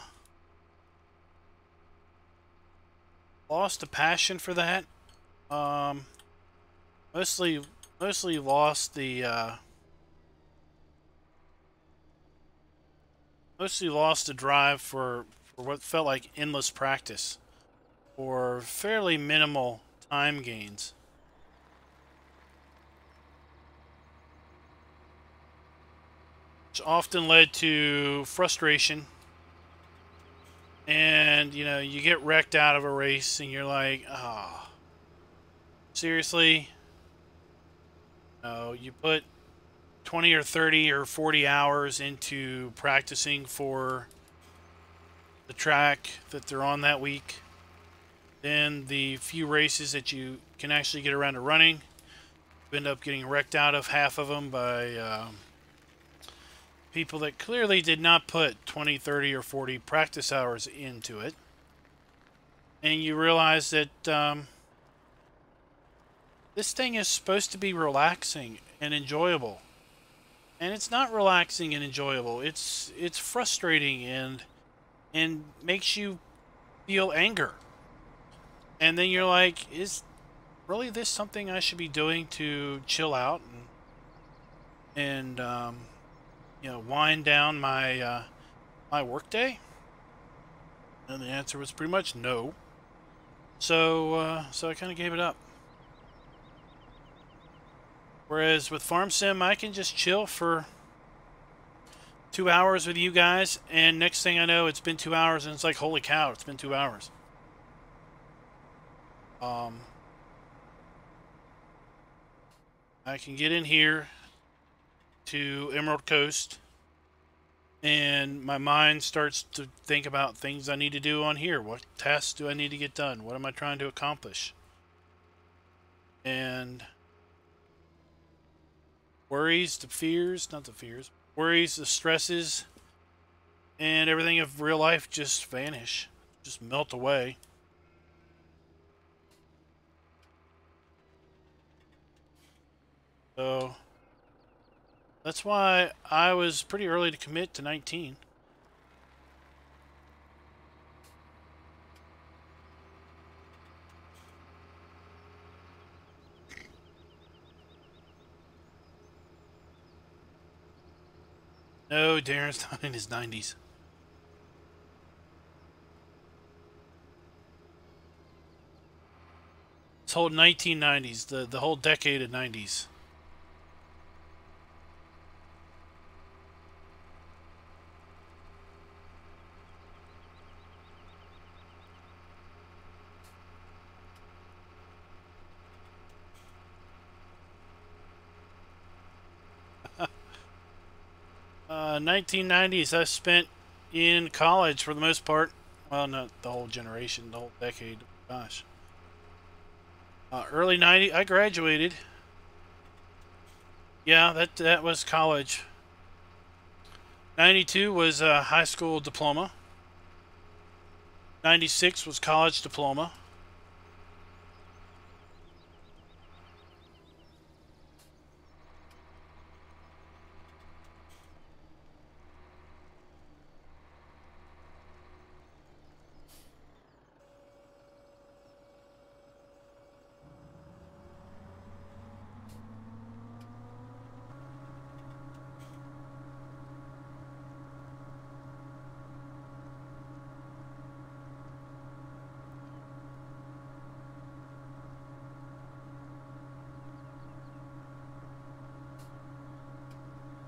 passion for that. Mostly lost the drive for what felt like endless practice or fairly minimal time gains. Which often led to frustration. And, you know, you get wrecked out of a race and you're like, oh, seriously? No, you put 20 or 30 or 40 hours into practicing for the track that they're on that week. Then the few races that you can actually get around to running, you end up getting wrecked out of half of them by people that clearly did not put 20, 30, or 40 practice hours into it. And you realize that this thing is supposed to be relaxing and enjoyable. And it's not relaxing and enjoyable. It's frustrating, and and makes you feel anger. And then you're like, is really this something I should be doing to chill out and you know, wind down my my workday? And the answer was pretty much no. So so I kind of gave it up. Whereas with Farm Sim, I can just chill for 2 hours with you guys, and next thing I know, it's been 2 hours, and it's like, holy cow, it's been 2 hours. I can get in here to Emerald Coast, and my mind starts to think about things I need to do on here. What tasks do I need to get done? What am I trying to accomplish? And worries, the fears, not the fears, worries, the stresses, and everything of real life just vanish, just melt away. So that's why I was pretty early to commit to 19. No, Darren's not in his 90s. This whole 1990s, the whole decade of 90s. Uh, 1990s I spent in college for the most part. Well, not the whole generation, the whole decade. Gosh. Early 90s, I graduated. Yeah, that was college. 92 was a high school diploma. 96 was college diploma.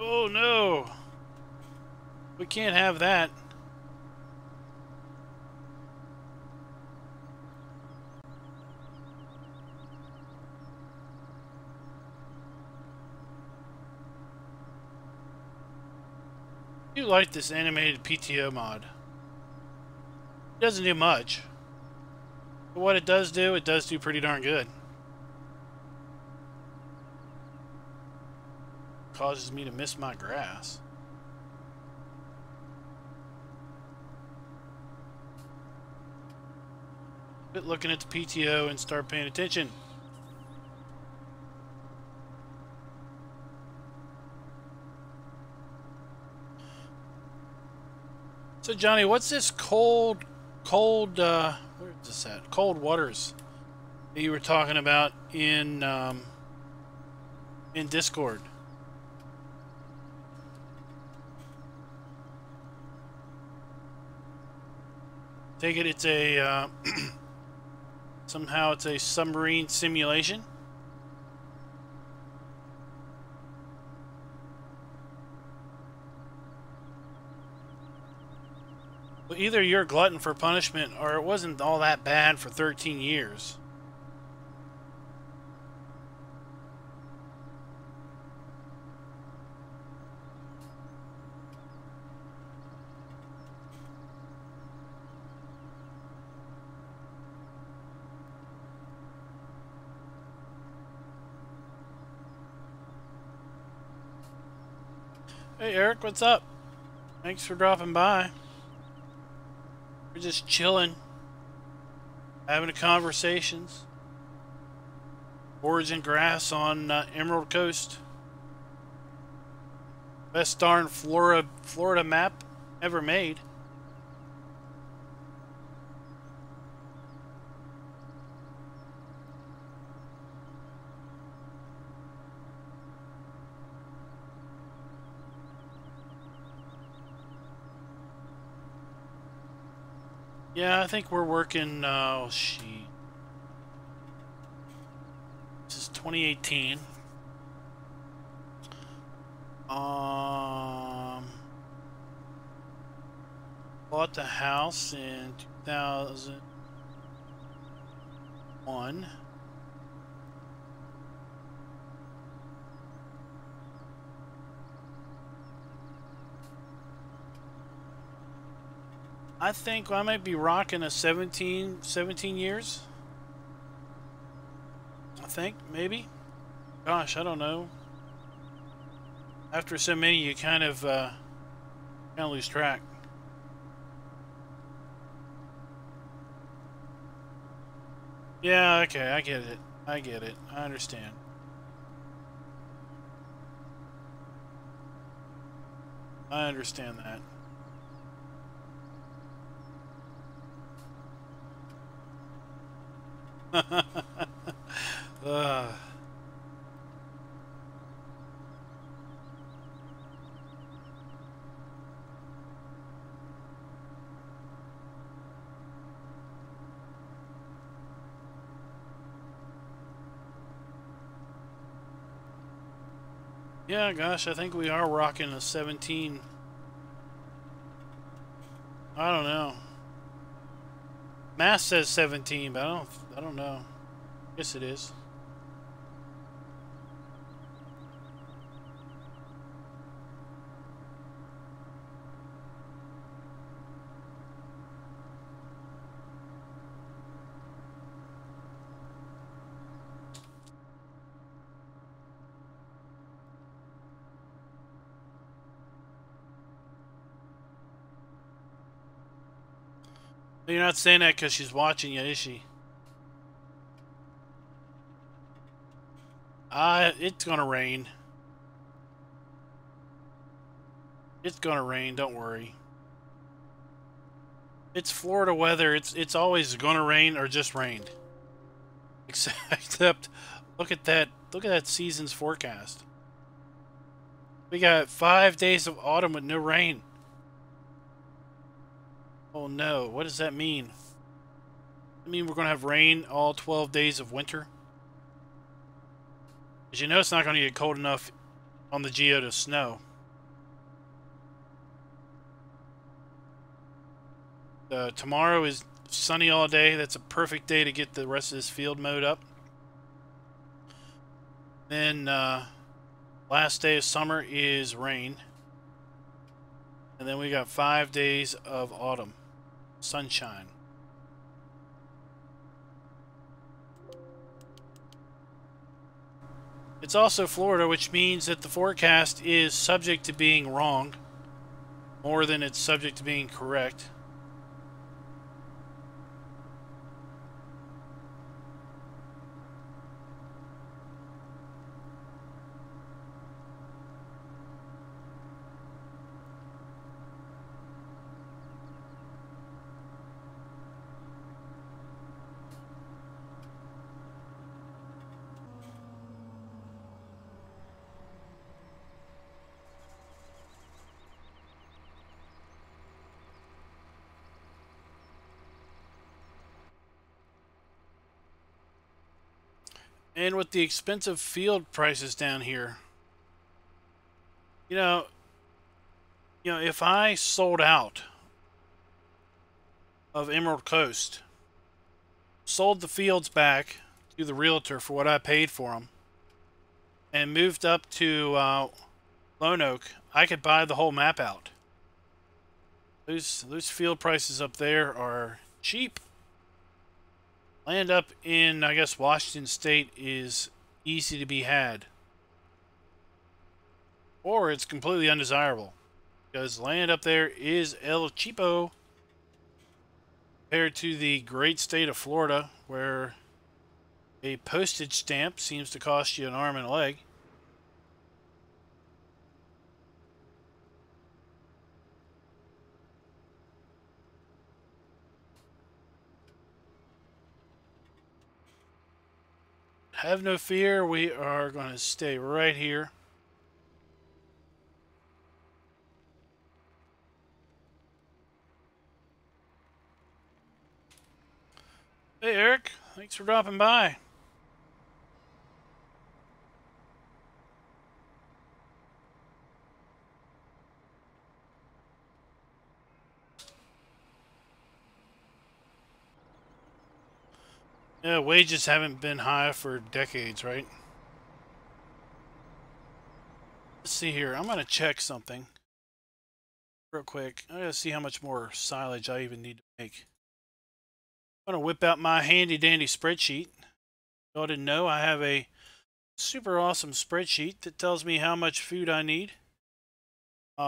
Oh no! We can't have that. I do like this animated PTO mod. It doesn't do much. But what it does do pretty darn good. Causes me to miss my grass. Quit looking at the PTO and start paying attention. So Johnny, what's this cold, where is this at? Cold waters that you were talking about in Discord? Take it it's a somehow it's a submarine simulation. Well, either you're a glutton for punishment or it wasn't all that bad for 13 years. Hey Eric, what's up? Thanks for dropping by. We're just chilling, having a conversations. Boards and grass on Emerald Coast. Best darn Florida map ever made. Yeah, I think we're working, oh, shit. This is 2018. Bought the house in 2001. I think I might be rocking a 17 years. I think, maybe. Gosh, I don't know. After so many, you kind of lose track. Yeah, okay, I get it. I get it. I understand. I understand that. Yeah, gosh, I think we are rocking a 17. I don't know. Math says 17, but I don't know. Guess it is. You're not saying that because she's watching you, is she? It's gonna rain. It's gonna rain, don't worry. It's Florida weather. It's always gonna rain or just rained. Except look at that. Look at that season's forecast. We got 5 days of autumn with no rain. Oh no, what does that mean? I mean we're gonna have rain all 12 days of winter? Because you know it's not gonna get cold enough on the geo to snow. Tomorrow is sunny all day. That's a perfect day to get the rest of this field mowed up. Then last day of summer is rain. And then we got 5 days of autumn. Sunshine. It's also Florida, which means that the forecast is subject to being wrong more than it's subject to being correct. And with the expensive field prices down here, you know, if I sold out of Emerald Coast, sold the fields back to the realtor for what I paid for them, and moved up to Lone Oak, I could buy the whole map out. Those field prices up there are cheap. Land up in, I guess, Washington State is easy to be had. Or it's completely undesirable. Because land up there is El Cheapo. Compared to the great state of Florida, where a postage stamp seems to cost you an arm and a leg. Have no fear, we are going to stay right here. Hey, Eric. Thanks for dropping by. Yeah, wages haven't been high for decades, right? Let's see here. I'm going to check something real quick. I got to see how much more silage I even need to make. I'm going to whip out my handy dandy spreadsheet. Y'all didn't know I have a super awesome spreadsheet that tells me how much food I need. We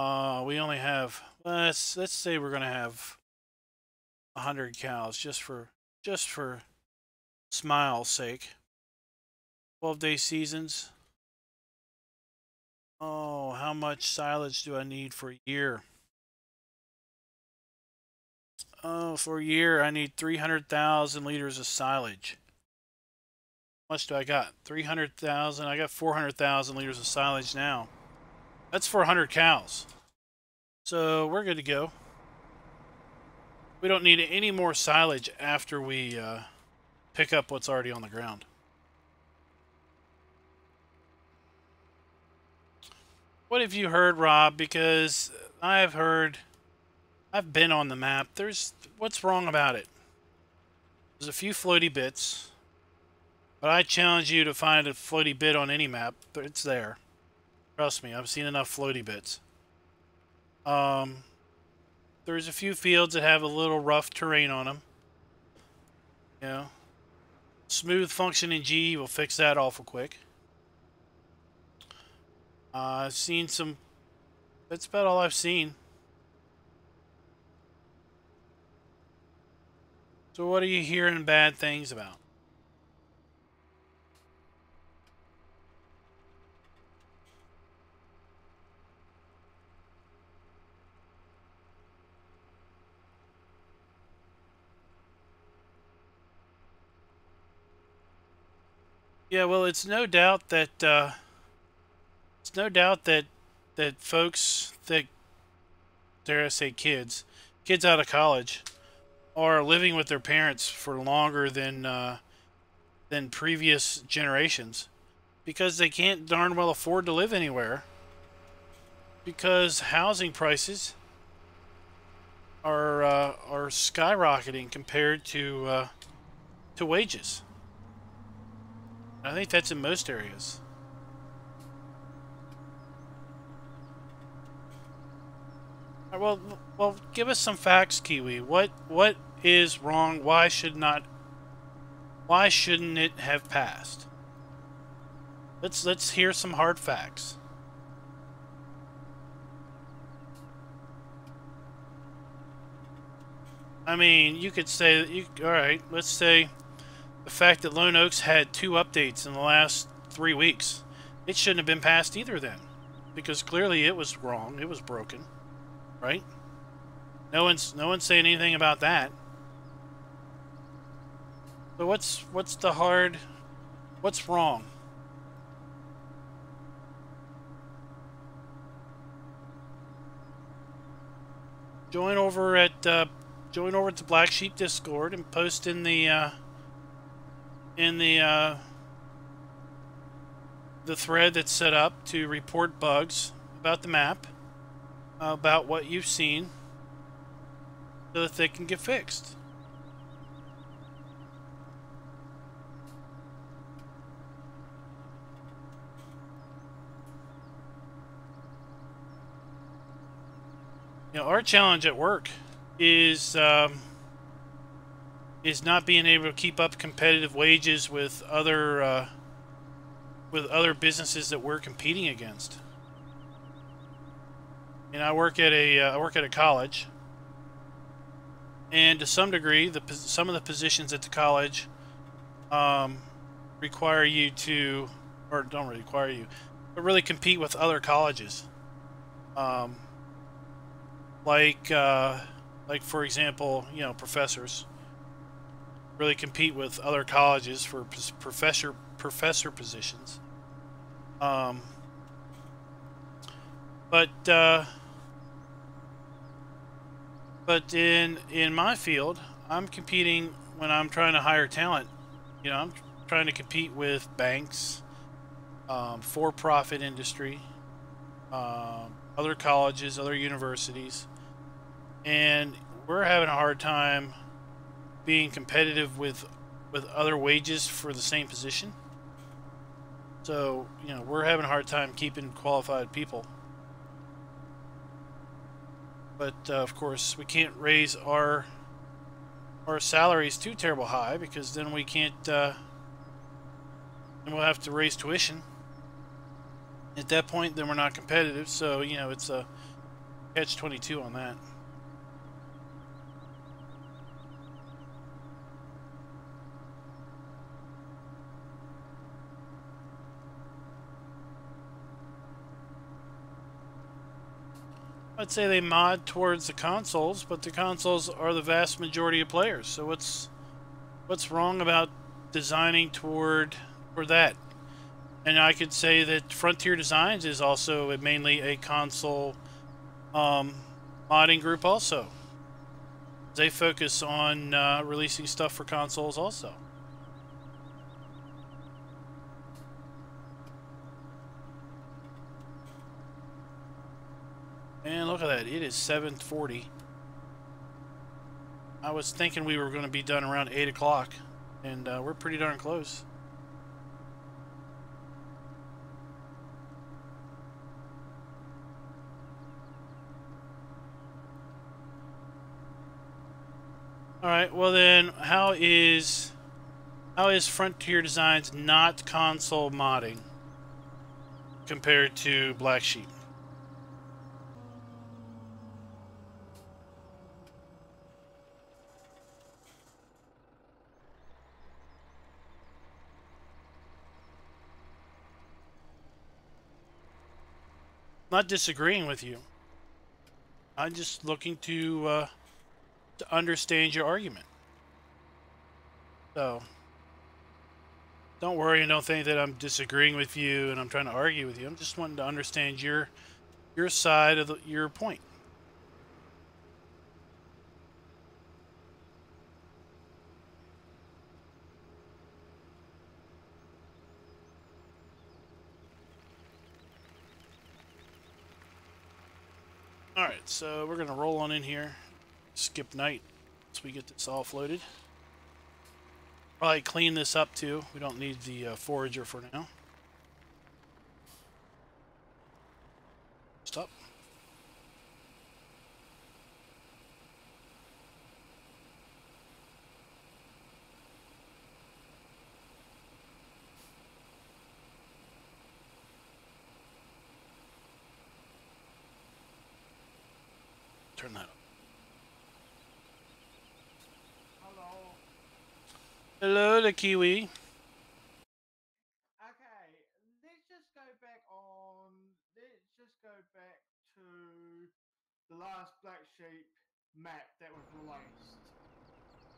only have, let's say we're going to have 100 cows just for smile's sake. 12-day seasons. Oh, how much silage do I need for a year? Oh, for a year I need 300,000 liters of silage. How much do I got? 300,000. I got 400,000 liters of silage now. That's for 100 cows. So we're good to go. We don't need any more silage after we pick up what's already on the ground. What have you heard, Rob? Because I've been on the map. What's wrong about it? There's a few floaty bits, but I challenge you to find a floaty bit on any map. It's there. Trust me, I've seen enough floaty bits. There's a few fields that have a little rough terrain on them. You know, smooth functioning G will fix that awful quick. I've seen some. That's about all I've seen. So what are you hearing bad things about? Yeah, well, it's no doubt that that folks that, dare I say, kids out of college are living with their parents for longer than previous generations because they can't darn well afford to live anywhere because housing prices are skyrocketing compared to wages. I think that's in most areas. Well, give us some facts, Kiwi. What is wrong? Why shouldn't it have passed? Let's hear some hard facts. I mean, you could say all right. Let's say the fact that Lone Oaks had 2 updates in the last 3 weeks. It shouldn't have been passed either then, because clearly it was wrong. It was broken. Right? No one's saying anything about that. So what's wrong? Join over to Black Sheep Discord and post in the thread that's set up to report bugs about the map. About what you've seen so that they can get fixed. You know, our challenge at work is not being able to keep up competitive wages with other businesses that we're competing against. And I work at a college, and to some degree, some of the positions at the college require you to, or don't really require you, but really compete with other colleges. Like for example, you know, professors really compete with other colleges for professor positions. But in my field, I'm competing when I'm trying to hire talent. You know, I'm trying to compete with banks, for-profit industry, other colleges, other universities, and we're having a hard time being competitive with other wages for the same position. So, you know, we're having a hard time keeping qualified people. But of course, we can't raise our salaries too terrible high, because then we can't. Then we'll have to raise tuition. At that point, then we're not competitive. So, you know, it's a catch-22 on that. I'd say they mod towards the consoles, but the consoles are the vast majority of players. So what's wrong about designing toward that? And I could say that Frontier Designs is also mainly a console modding group also. They focus on releasing stuff for consoles also. And look at that, it is 7:40. I was thinking we were going to be done around 8 o'clock, and we're pretty darn close. Alright, well then, how is Frontier Designs not console modding compared to Black Sheep? Not disagreeing with you. I'm just looking to understand your argument. So, don't worry and don't think that I'm disagreeing with you and I'm trying to argue with you. I'm just wanting to understand your side of your point. Alright, so we're going to roll on in here. Skip night once we get this all floated. Probably clean this up too. We don't need the forager for now. Stop. Turn that up. Hello, the Kiwi. Okay, let's just go back to the last Black Sheep map that was released.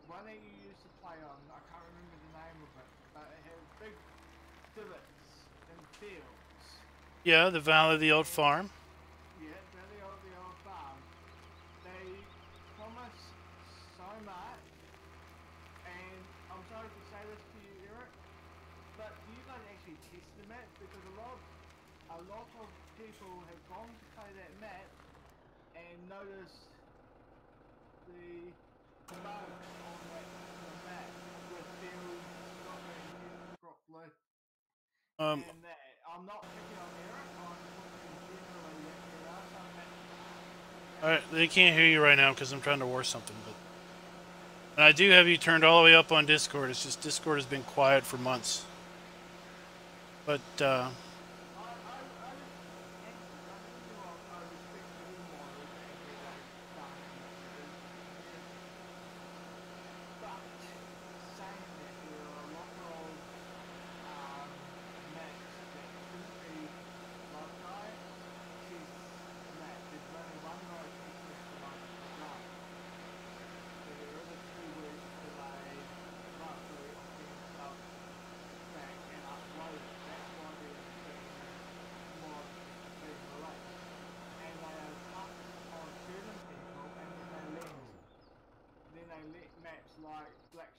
The one that you used to play on, I can't remember the name of it, but it had big divots and fields. Yeah, the Valley of the Old Farm. Yeah, Valley of the Old Farm. They promise so much, and I'm sorry to say this to you, Eric, but do you guys actually test the map? Because a lot of people have gone to play that map and noticed the bugs on that map with fields, strawberry, crop blue, and that. I'm not picking on Eric, I'm talking generally that there are some maps. Alright, they can't hear you right now because I'm trying to war something, but... And I do have you turned all the way up on Discord. It's just Discord has been quiet for months. But,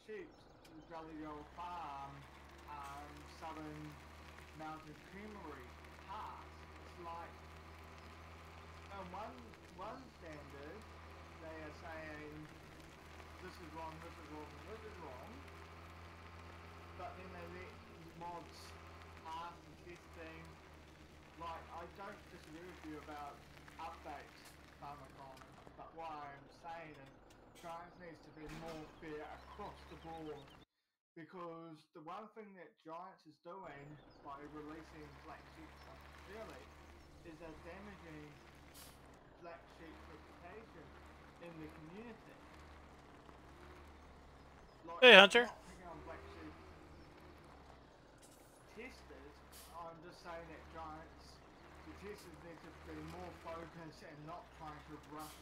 sheep, Grizzly Farm, Southern Mountain Creamery pass. It's like, on one standard, they are saying this is wrong, this is wrong, this is wrong. But then they let mods pass and testing. Like, I don't disagree with you about updates, Famicom, but what I'm saying is Giants needs to be more fair across the board. Because the one thing that Giants is doing by releasing Black Sheep stuff early is they're damaging Black Sheep's reputation in the community. Like, Hey, Hunter. I'm not picking on Black Sheep testers, I'm just saying that Giants, the testers need to be more focused and not trying to rush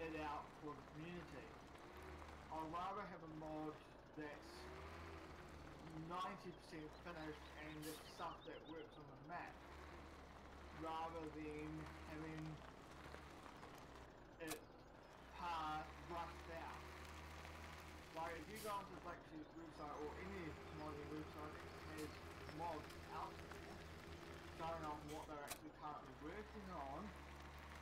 it out for the community. I'd rather have a mod that's 90% finished and it's stuff that works on the map, rather than having it rushed out. Like, if you go onto Black Sheep's website or any modding website that has mods out there showing off what they're actually currently working on,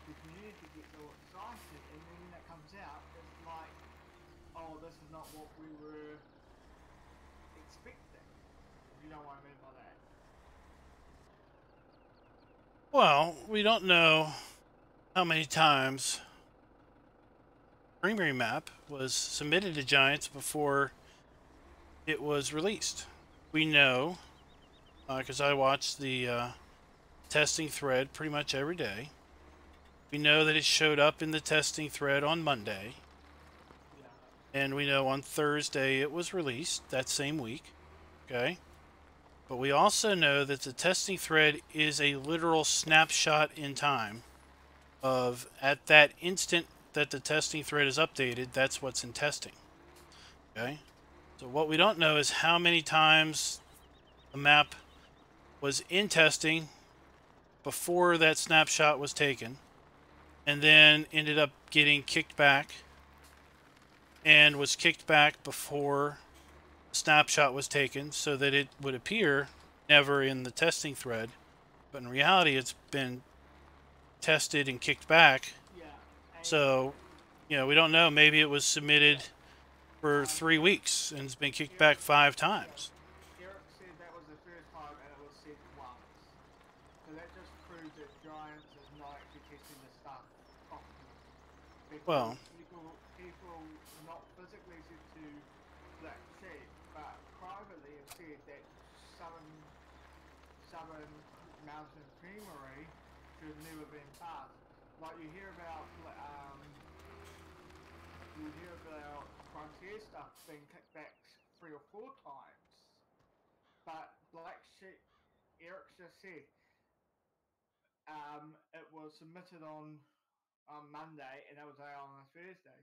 the community gets all excited, and then when that comes out, it's like, oh, this is not what we were expecting. You know what I mean by that? Well, we don't know how many times Creamery map was submitted to Giants before it was released. We know, because I watch the testing thread pretty much every day. We know that it showed up in the testing thread on Monday. Yeah. And we know on Thursday it was released that same week. Okay? But we also know that the testing thread is a literal snapshot in time of, at that instant that the testing thread is updated, that's what's in testing. Okay? So what we don't know is how many times the map was in testing before that snapshot was taken, and then ended up getting kicked back, and was kicked back before the snapshot was taken, so that it would appear never in the testing thread, but in reality it's been tested and kicked back. Yeah. So, you know, we don't know. Maybe it was submitted for 3 weeks and it's been kicked back 5 times. Eric said that was the first time and it was said once. So that just proves that Giants is not actually testing the stuff properly. Because Well, people not physically said to Black Sheep, but privately have said that Southern Mountain Creamery should have never been passed. Like you hear about Frontier stuff being kicked back 3 or 4 times. But Black Sheep, Eric just said, it was submitted on Monday and it was out on a Thursday.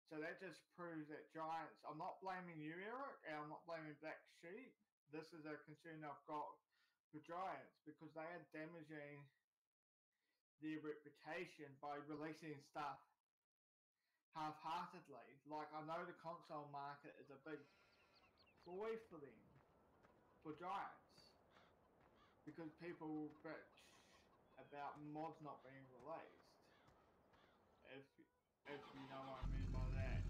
So that just proves that Giants, I'm not blaming you, Eric, and I'm not blaming Black Sheep. This is a concern I've got for Giants because they are damaging their reputation by releasing stuff half-heartedly. Like, I know the console market is a big ploy for them, for Giants, because people bitch about mods not being released. If you know what I mean by that.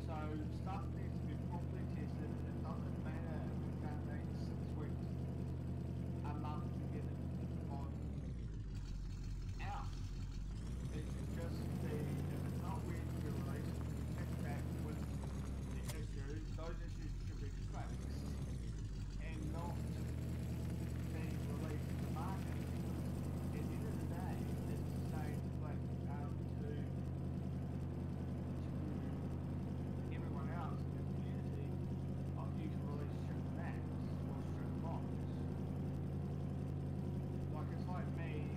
So stuff needs to be properly tested. It doesn't matter if it's going to take 6 weeks, a month to get it on out. It should just be, if it's not ready to be released, check back with the issues. Those issues should be fixed and not being released to the market. At the end of the day, it's the same like to everyone else in the community. You can release strip maps or strip mods. Like it's like me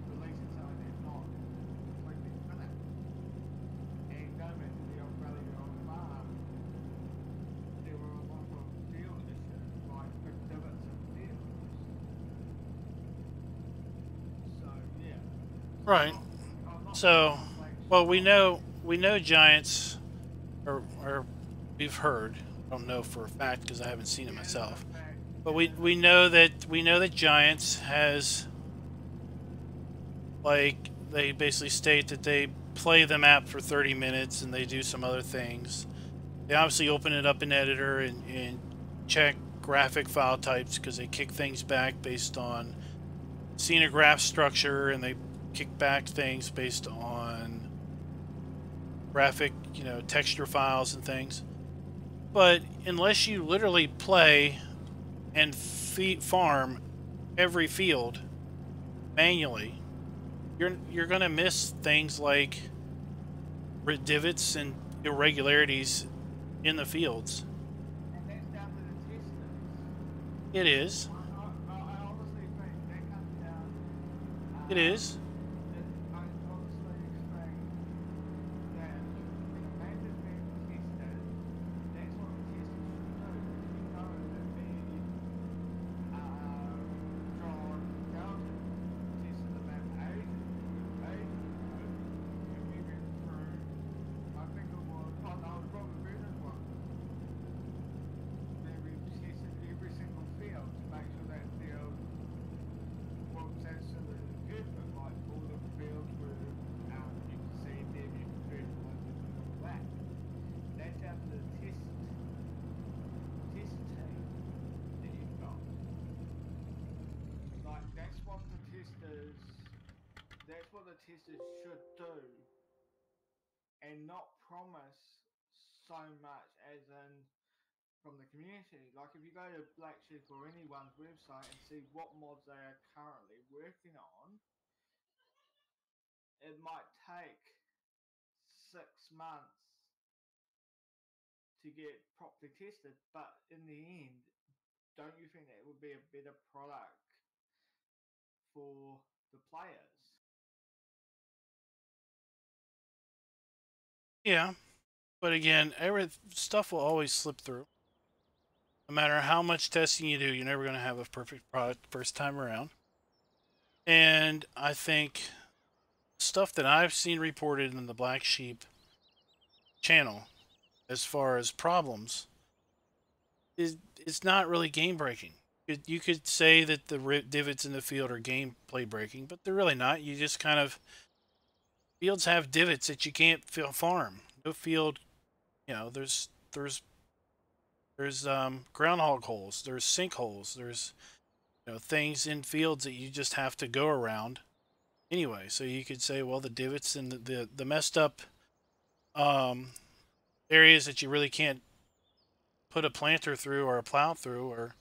releasing something that's not completely finished. And going back to the old Valley old farm, there were a lot of field issues, like big divots in fields. So yeah. right. I'm not So, like well, we know Giants or we've heard. I don't know for a fact because I haven't seen it Yeah, myself. that's a fact. But Yeah, we know that Giants has, like, they basically state that they play the map for 30 minutes and they do some other things. They obviously open it up in editor and check graphic file types because they kick things back based on seeing a graph structure, and they kick back things based on graphic, texture files and things. But unless you literally play and farm every field manually, you're gonna miss things like divots and irregularities in the fields. and that's down to the testers. It is. I honestly think that comes down. It is. I honestly think that when a map is being tested, that's what the testers should do. If you know that John Dalton tested the map ages ago, and we went through, I think it was, oh no, it was Robert Brennan one. Where we tested every single field to make sure that field was absolutely perfect, like all the fields were, you can see them, you can fertilize them and all that. That's down to the test team that you've got. Like that's what the testers should do, and not promise so much as in from the community. Like if you go to Black Sheep or anyone's website and see what mods they are currently working on, it might take 6 months to get properly tested, but in the end, don't you think that would be a better product for the players? Yeah. But again, every stuff will always slip through. No matter how much testing you do, you're never going to have a perfect product first time around. And I think stuff that I've seen reported in the Black Sheep channel as far as problems is it's not really game breaking. You could say that the divots in the field are gameplay breaking, but they're really not. You just kind of fields have divots that you can't farm. No field, there's groundhog holes, there's sinkholes, there's things in fields that you just have to go around anyway. So you could say, well, the divots and the messed up um, areas that you really can't put a planter through or a plow through, or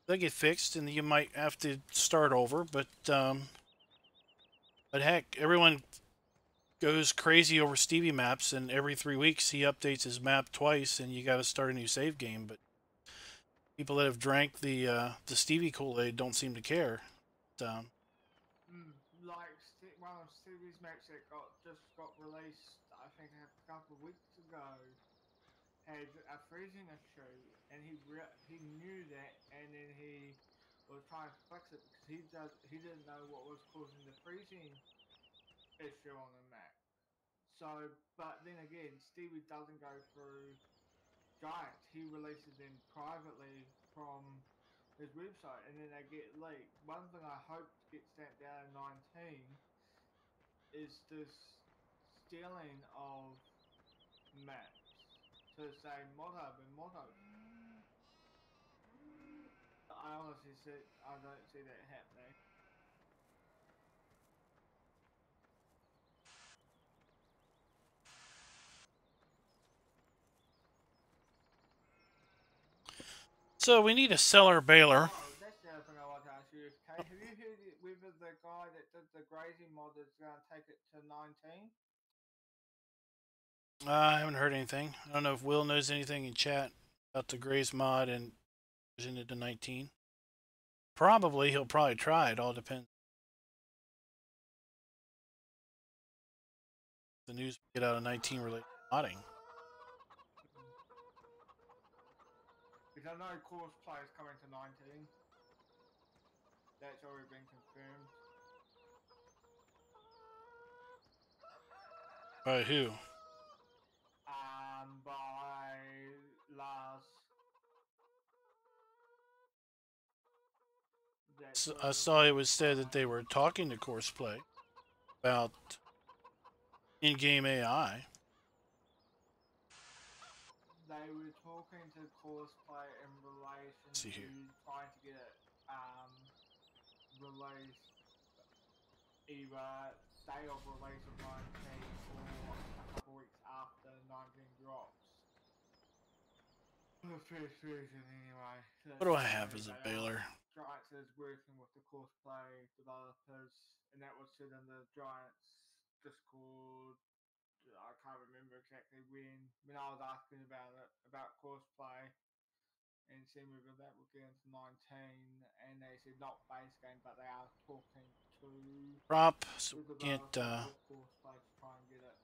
they'll get fixed, and you might have to start over. But heck, everyone goes crazy over Stevie maps, and every 3 weeks he updates his map twice, and you got to start a new save game. But people that have drank the Stevie Kool-Aid don't seem to care. Um, Like one of Stevie's maps that just got released, I think a couple of weeks ago, had a freezing issue, and he knew that, and then he was trying to fix it because he didn't know what was causing the freezing issue on the map. So, but then again, Stevie doesn't go through Giants. He releases them privately from his website, and then they get leaked. One thing I hope gets stamped down in 19 is this stealing of maps to say motto and motto. I honestly see, I don't see that happening. so we need a cellar baler. Oh, that's the other thing I want to ask you. Okay, have you heard whether the guy that did the grazing mod is going to take it to 19? I haven't heard anything. I don't know if Will knows anything in chat about the Graze mod and pushing it to 19. Probably he'll probably try. It all depends. The news we get out of 19 related modding. Because I know course play is coming to 19. That's already been confirmed. By who? By I saw it was said that they were talking to Courseplay about in-game AI. They were talking to Courseplay in relation See to here. trying to get it released either day of release of 19 or a couple weeks after 19 drops. The first version, anyway. What do I have as a baler? Giants is working with the Courseplay developers, and that was said in the Giants Discord. I can't remember exactly when I was asking about it, about Courseplay, and seeing whether that would get into 19, and they said not base game, but they are talking to Prop, so the we can't developer of Courseplay to try and get it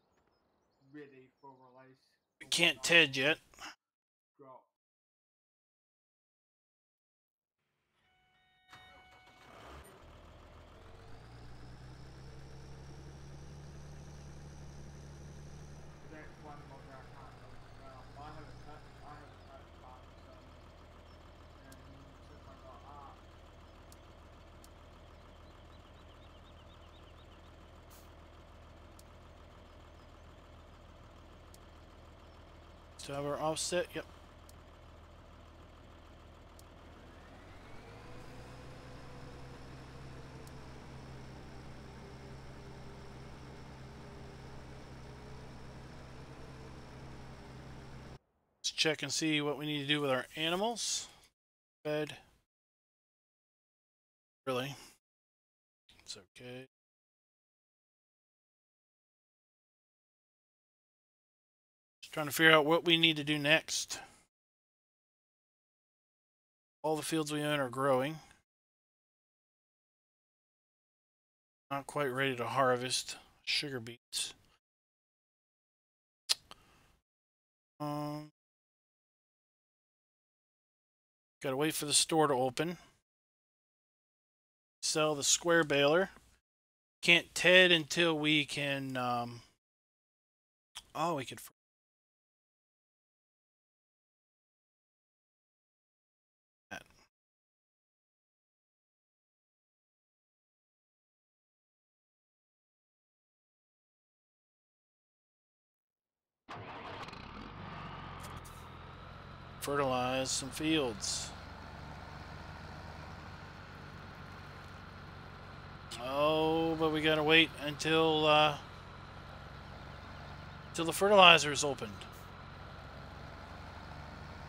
ready for release. we can't TED yet. Drop. That's one mod that I can't go well. I haven't touched Farm, and since I got up. So we're offset. Yep. Let's check and see what we need to do with our animals. Bed. Really? It's okay. Just trying to figure out what we need to do next. All the fields we own are growing. Not quite ready to harvest sugar beets. Gotta wait for the store to open. Sell the square baler. Can't TED until we can. Oh, we could. Fertilize some fields. Oh, but we gotta wait until the fertilizer is opened.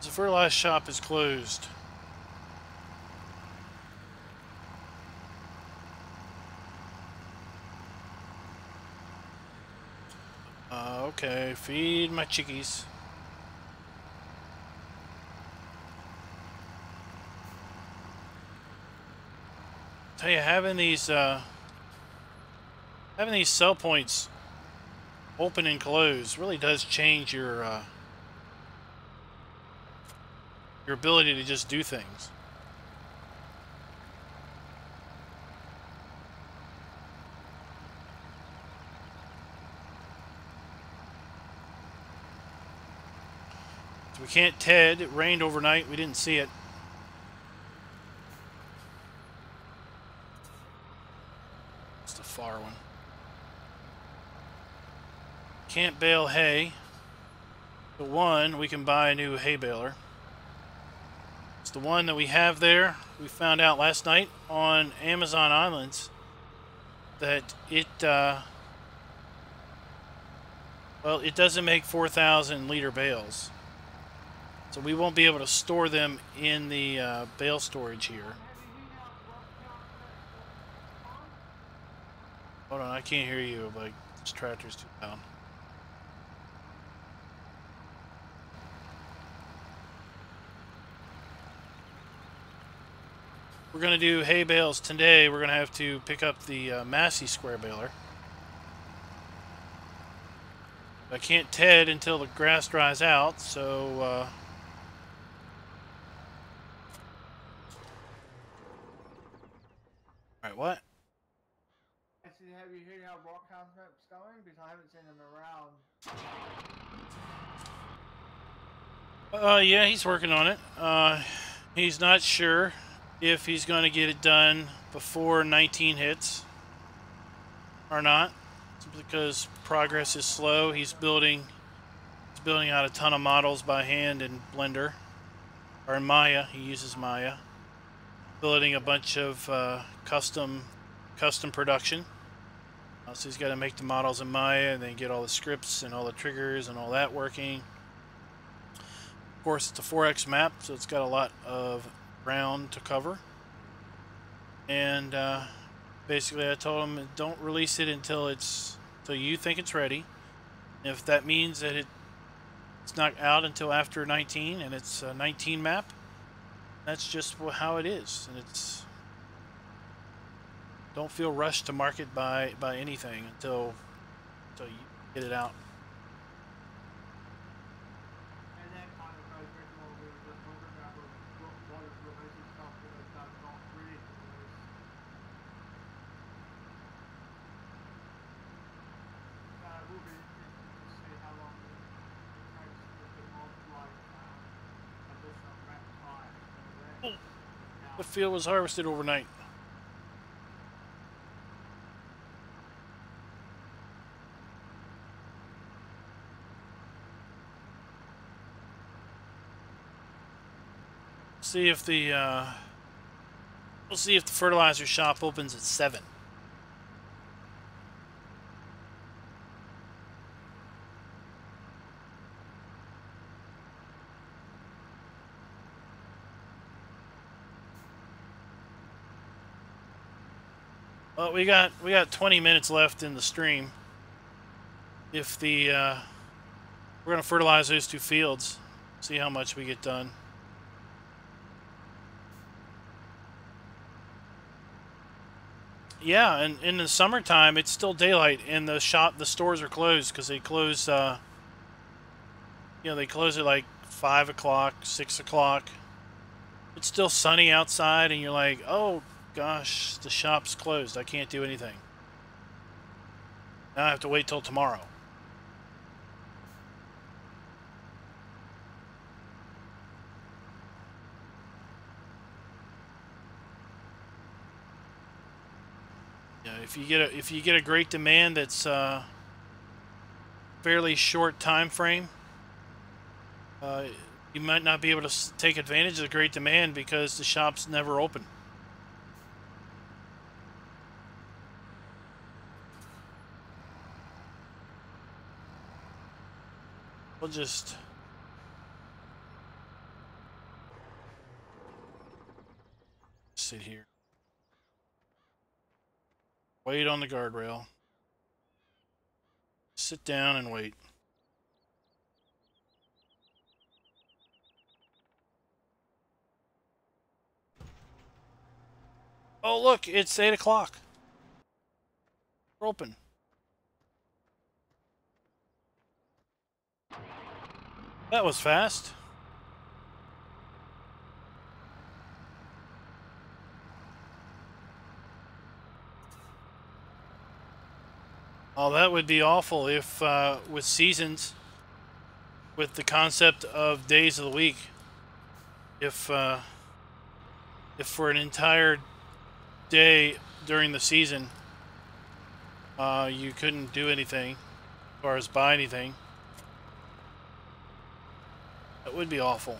The fertilizer shop is closed. Okay, feed my chickies. Tell you, having these sell points open and close really does change your ability to just do things. So we can't TED. It rained overnight. We didn't see it. It's the far one. Can't bale hay. The one, we can buy a new hay baler. It's the one that we have there. We found out last night on Amazon Islands that it well, it doesn't make 4,000 liter bales. So we won't be able to store them in the bale storage here. Hold on, I can't hear you. Like, this tractor's too loud. We're going to do hay bales today. We're going to have to pick up the Massey square baler. I can't TED until the grass dries out, so alright, what? Actually, have you heard how broadcast map's going? Because I haven't seen them around. Yeah, he's working on it. He's not sure if he's going to get it done before 19 hits or not. Simply because progress is slow. He's building out a ton of models by hand in Blender or in Maya. He uses Maya. Building a bunch of custom production. So he's got to make the models in Maya and then get all the scripts and all the triggers and all that working. Of course, it's a 4X map, so it's got a lot of ground to cover. And basically, I told him, don't release it until you think it's ready. If that means that it's not out until after 19 and it's a 19 map, that's just how it is. And don't feel rushed to market by anything until you get it out. And that kind of goes back to what we were just talking about with what is releasing stuff that is not ready to release. It will be interesting to see how long it takes with the mods like additional map types and all that. The field was harvested overnight. See if we'll see if the fertilizer shop opens at 7. Well, we got 20 minutes left in the stream. If we're gonna fertilize those 2 fields, see how much we get done. Yeah, and in the summertime, it's still daylight, and the stores are closed because they close. They close at like 5 o'clock, 6 o'clock. It's still sunny outside, and you're like, oh gosh, the shop's closed. I can't do anything. Now I have to wait till tomorrow. If you get a great demand that's fairly short time frame, you might not be able to take advantage of the great demand because the shop's never open. We'll just sit here. Wait on the guardrail. Sit down and wait. Oh, look, it's 8 o'clock. We're open. That was fast. Oh, that would be awful if, with seasons, with the concept of days of the week, if for an entire day during the season, you couldn't do anything, as far as buy anything. That would be awful.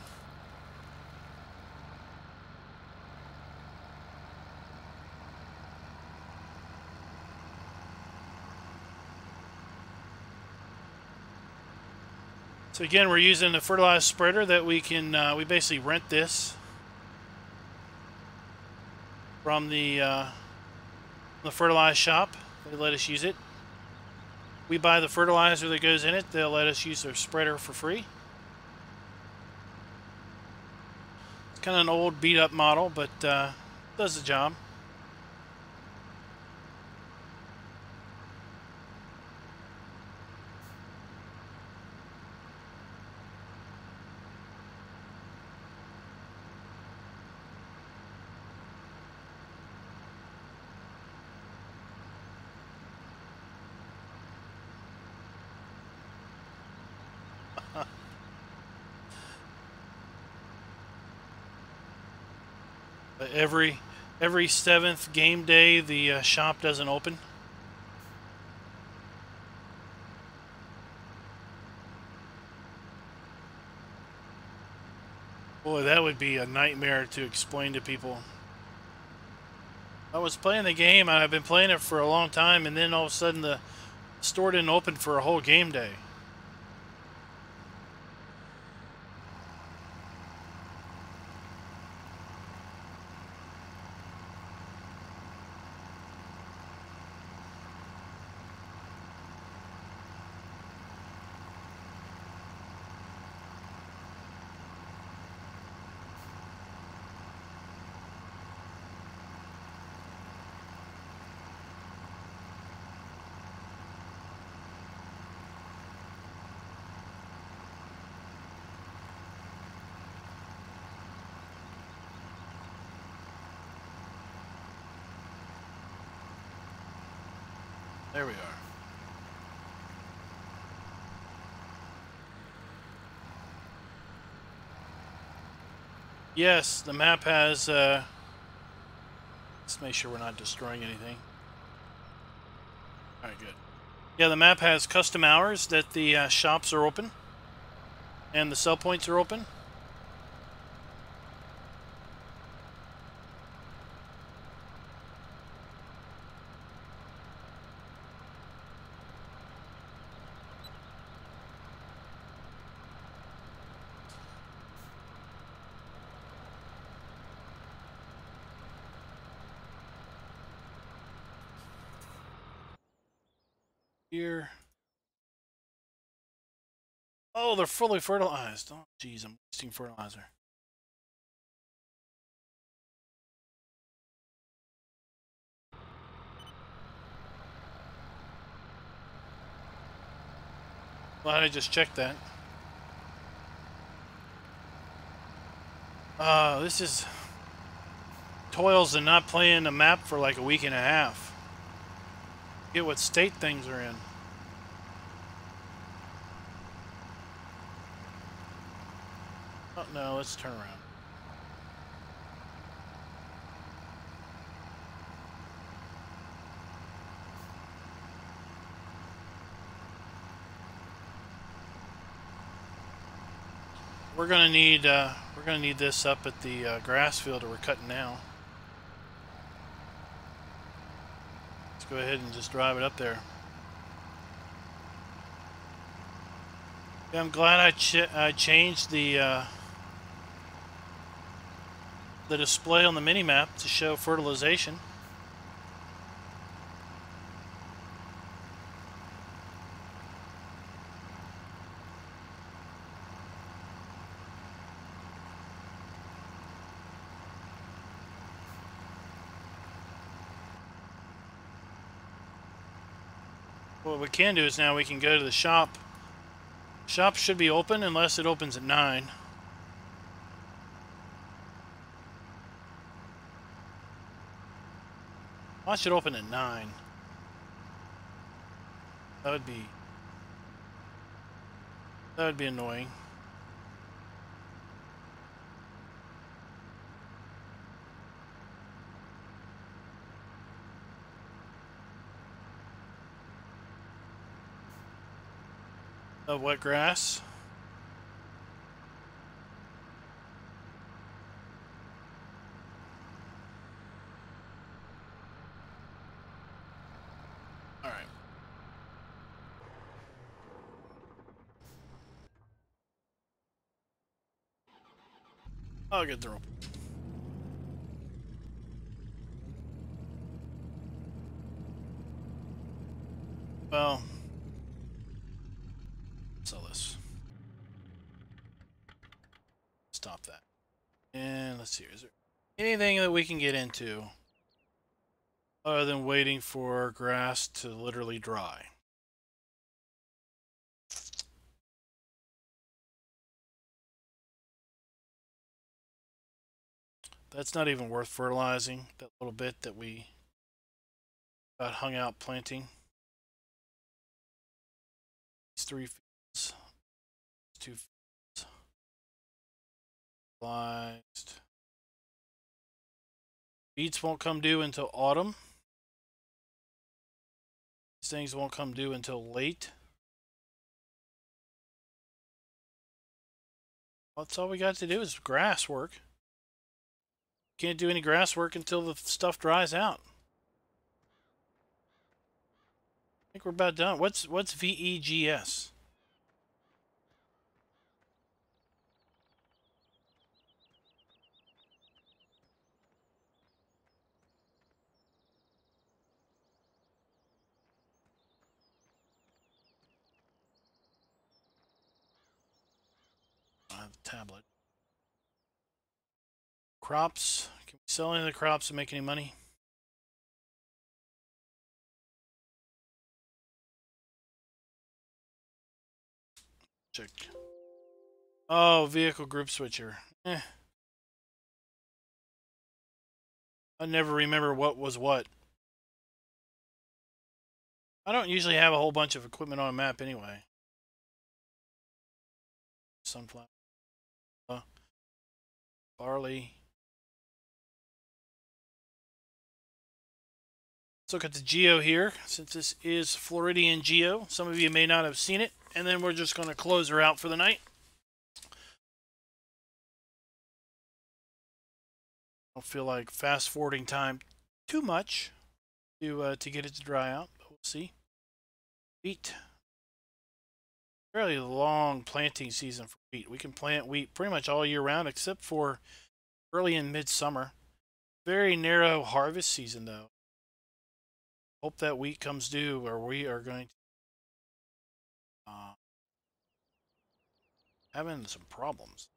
So again, we're using a fertilizer spreader that we can, we basically rent this from the fertilizer shop. They let us use it. We buy the fertilizer that goes in it. They'll let us use their spreader for free. It's kind of an old beat up model, but does the job. Every 7th game day, the shop doesn't open. Boy, that would be a nightmare to explain to people. I was playing the game, and I've been playing it for a long time, and then all of a sudden the store didn't open for a whole game day. There we are. Yes, the map has, let's make sure we're not destroying anything. Alright, good. Yeah, the map has custom hours that the shops are open. And the sell points are open. Here. Oh, they're fully fertilized. Oh, geez, I'm wasting fertilizer. Glad I just checked that. This is toils and not playing the map for like a week and a half. Get what state things are in. Oh, no, let's turn around. We're gonna need this up at the grass field that we're cutting now. Let's go ahead and just drive it up there. Yeah, I'm glad I changed the display on the mini map to show fertilization. What we can do is now we can go to the shop. Shop should be open unless it opens at 9. Well, it should open at 9. That would be annoying. Wet grass. All right. I'll get the rope. Well, sell this. Stop that. And let's see, is there anything that we can get into other than waiting for grass to literally dry? That's not even worth fertilizing, that little bit that we got hung out planting. These 3 fields, 2 fields, fertilized. Beets won't come due until autumn. These things won't come due until late. That's all we got to do is grass work. Can't do any grass work until the stuff dries out. I think we're about done. What's VEGS? I have the tablet. Crops. Can we sell any of the crops and make any money? Check. Oh, vehicle group switcher. I never remember what was what. I don't usually have a whole bunch of equipment on a map anyway. Sunflower. Barley. Let's look at the geo here, since this is Floridian geo. Some of you may not have seen it, and then we're just going to close her out for the night. I don't feel like fast forwarding time too much to get it to dry out, but we'll see. Wheat. Fairly long planting season for wheat. We can plant wheat pretty much all year round except for early and midsummer. Very narrow harvest season though. Hope that wheat comes due, or we are going to having some problems.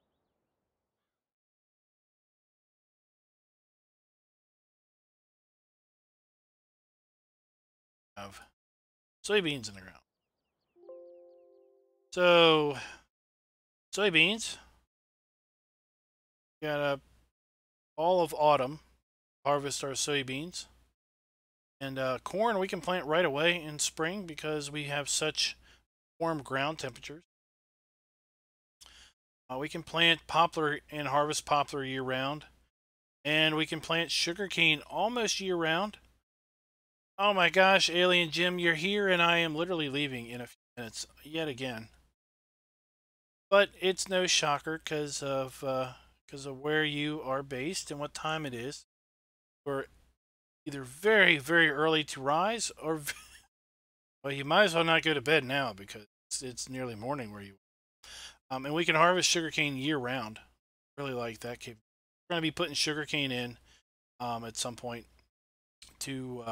Have soybeans in the ground. So soybeans. Got all of autumn harvest our soybeans. And corn we can plant right away in spring because we have such warm ground temperatures. We can plant poplar and harvest poplar year round. And we can plant sugarcane almost year round. Oh my gosh, Alien Jim, you're here and I am literally leaving in a few minutes yet again. But it's no shocker because of where you are based and what time it is. We're either very, very early to rise or well, you might as well not go to bed now because it's nearly morning where you are. And we can harvest sugarcane year round. Really like that. We're going to be putting sugarcane in at some point to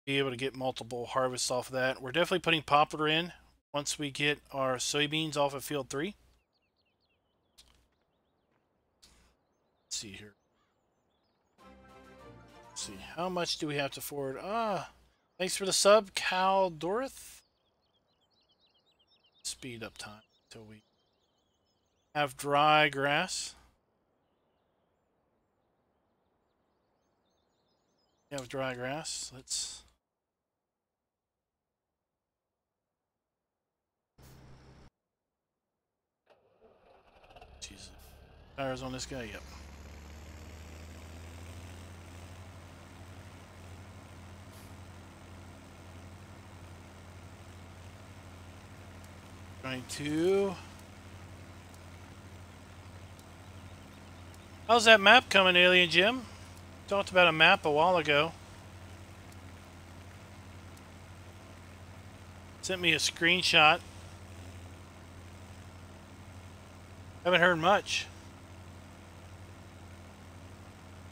be able to get multiple harvests off of that. We're definitely putting poplar in once we get our soybeans off of field 3. Let's see here. Let's see, how much do we have to forward? Thanks for the sub, Cal Dorth. Speed up time until we have dry grass. We have dry grass. Let's. Jesus. Tires on this guy? Yep. Trying to. How's that map coming, Alien Jim? Talked about a map a while ago. Sent me a screenshot. Haven't heard much.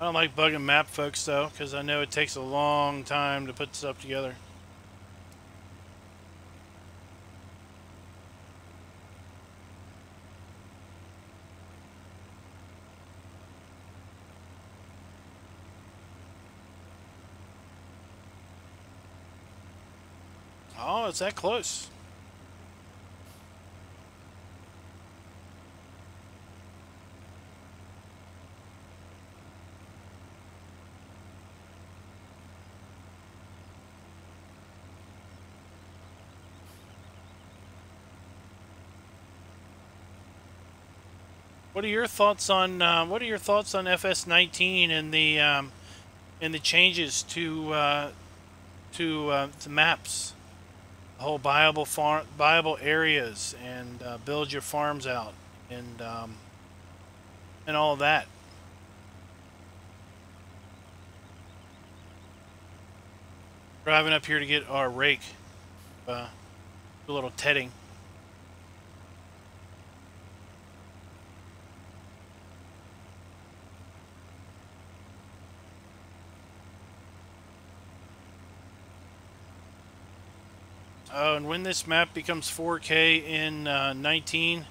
I don't like bugging map folks though, because I know it takes a long time to put stuff together. Oh, it's that close. What are your thoughts on FS17 and the changes to the maps, the whole buyable areas, and build your farms out, and all of that? Driving up here to get our rake, a little tedding. Oh, and when this map becomes 4K in 19,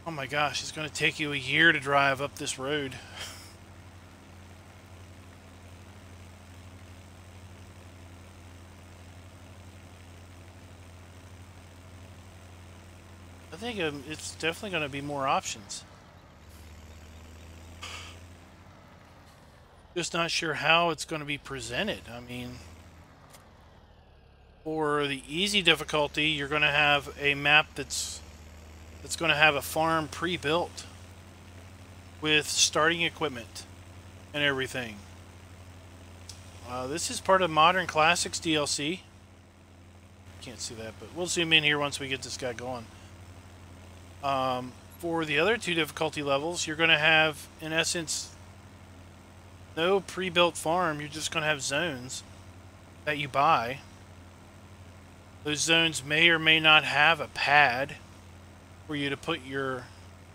oh my gosh, it's going to take you a year to drive up this road. I think it's definitely going to be more options. Just not sure how it's going to be presented. I mean, for the easy difficulty, you're going to have a map that's going to have a farm pre-built with starting equipment and everything. This is part of Modern Classics DLC. Can't see that, but we'll zoom in here once we get this guy going. For the other two difficulty levels, you're going to have, in essence, no pre-built farm. You're just going to have zones that you buy. Those zones may or may not have a pad for you to put your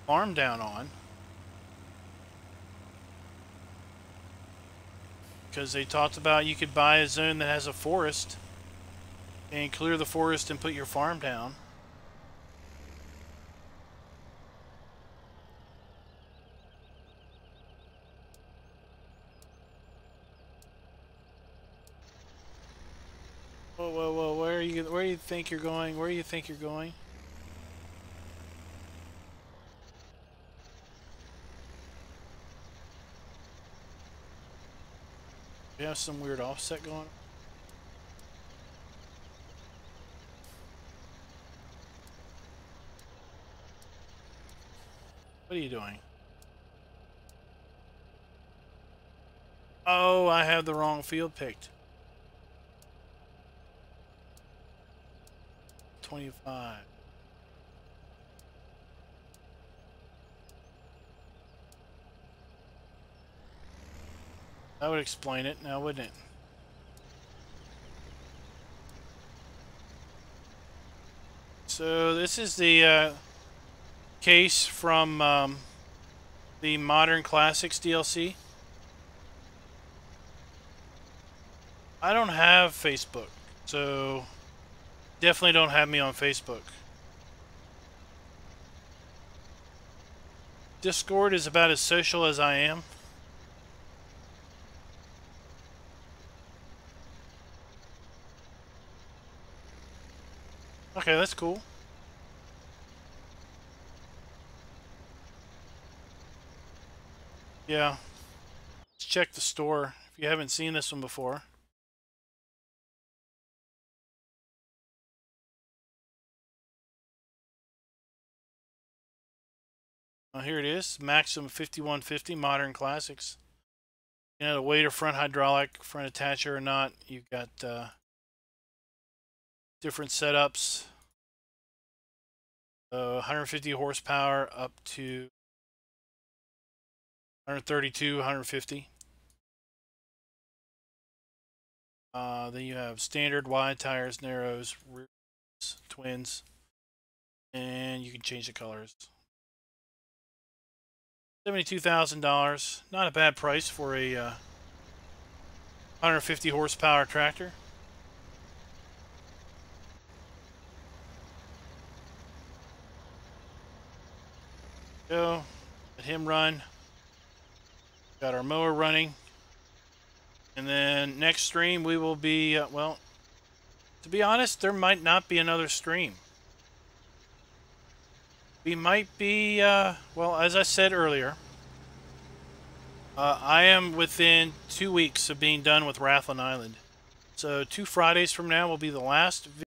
farm down on, because they talked about you could buy a zone that has a forest and clear the forest and put your farm down. Whoa, whoa, whoa! Where do you think you're going? Where do you think you're going? We have some weird offset going on. What are you doing? Oh, I have the wrong field picked. 25. That would explain it now, wouldn't it? So this is the case from the Modern Classics DLC. I don't have Facebook, so definitely don't have me on Facebook. Discord is about as social as I am. Okay, that's cool. Yeah. Let's check the store if you haven't seen this one before. Here it is, maximum 5150 Modern Classics. You know, the weight, front hydraulic, front attacher or not. You've got different setups. 150 horsepower up to 132, 150. Then you have standard, wide tires, narrows, rears, twins, and you can change the colors. $72,000, not a bad price for a 150 horsepower tractor. Go, let him run. Got our mower running. And then next stream we will be, well, to be honest, there might not be another stream. We might be, well, as I said earlier, I am within 2 weeks of being done with Rathlin Island. So 2 Fridays from now will be the last video.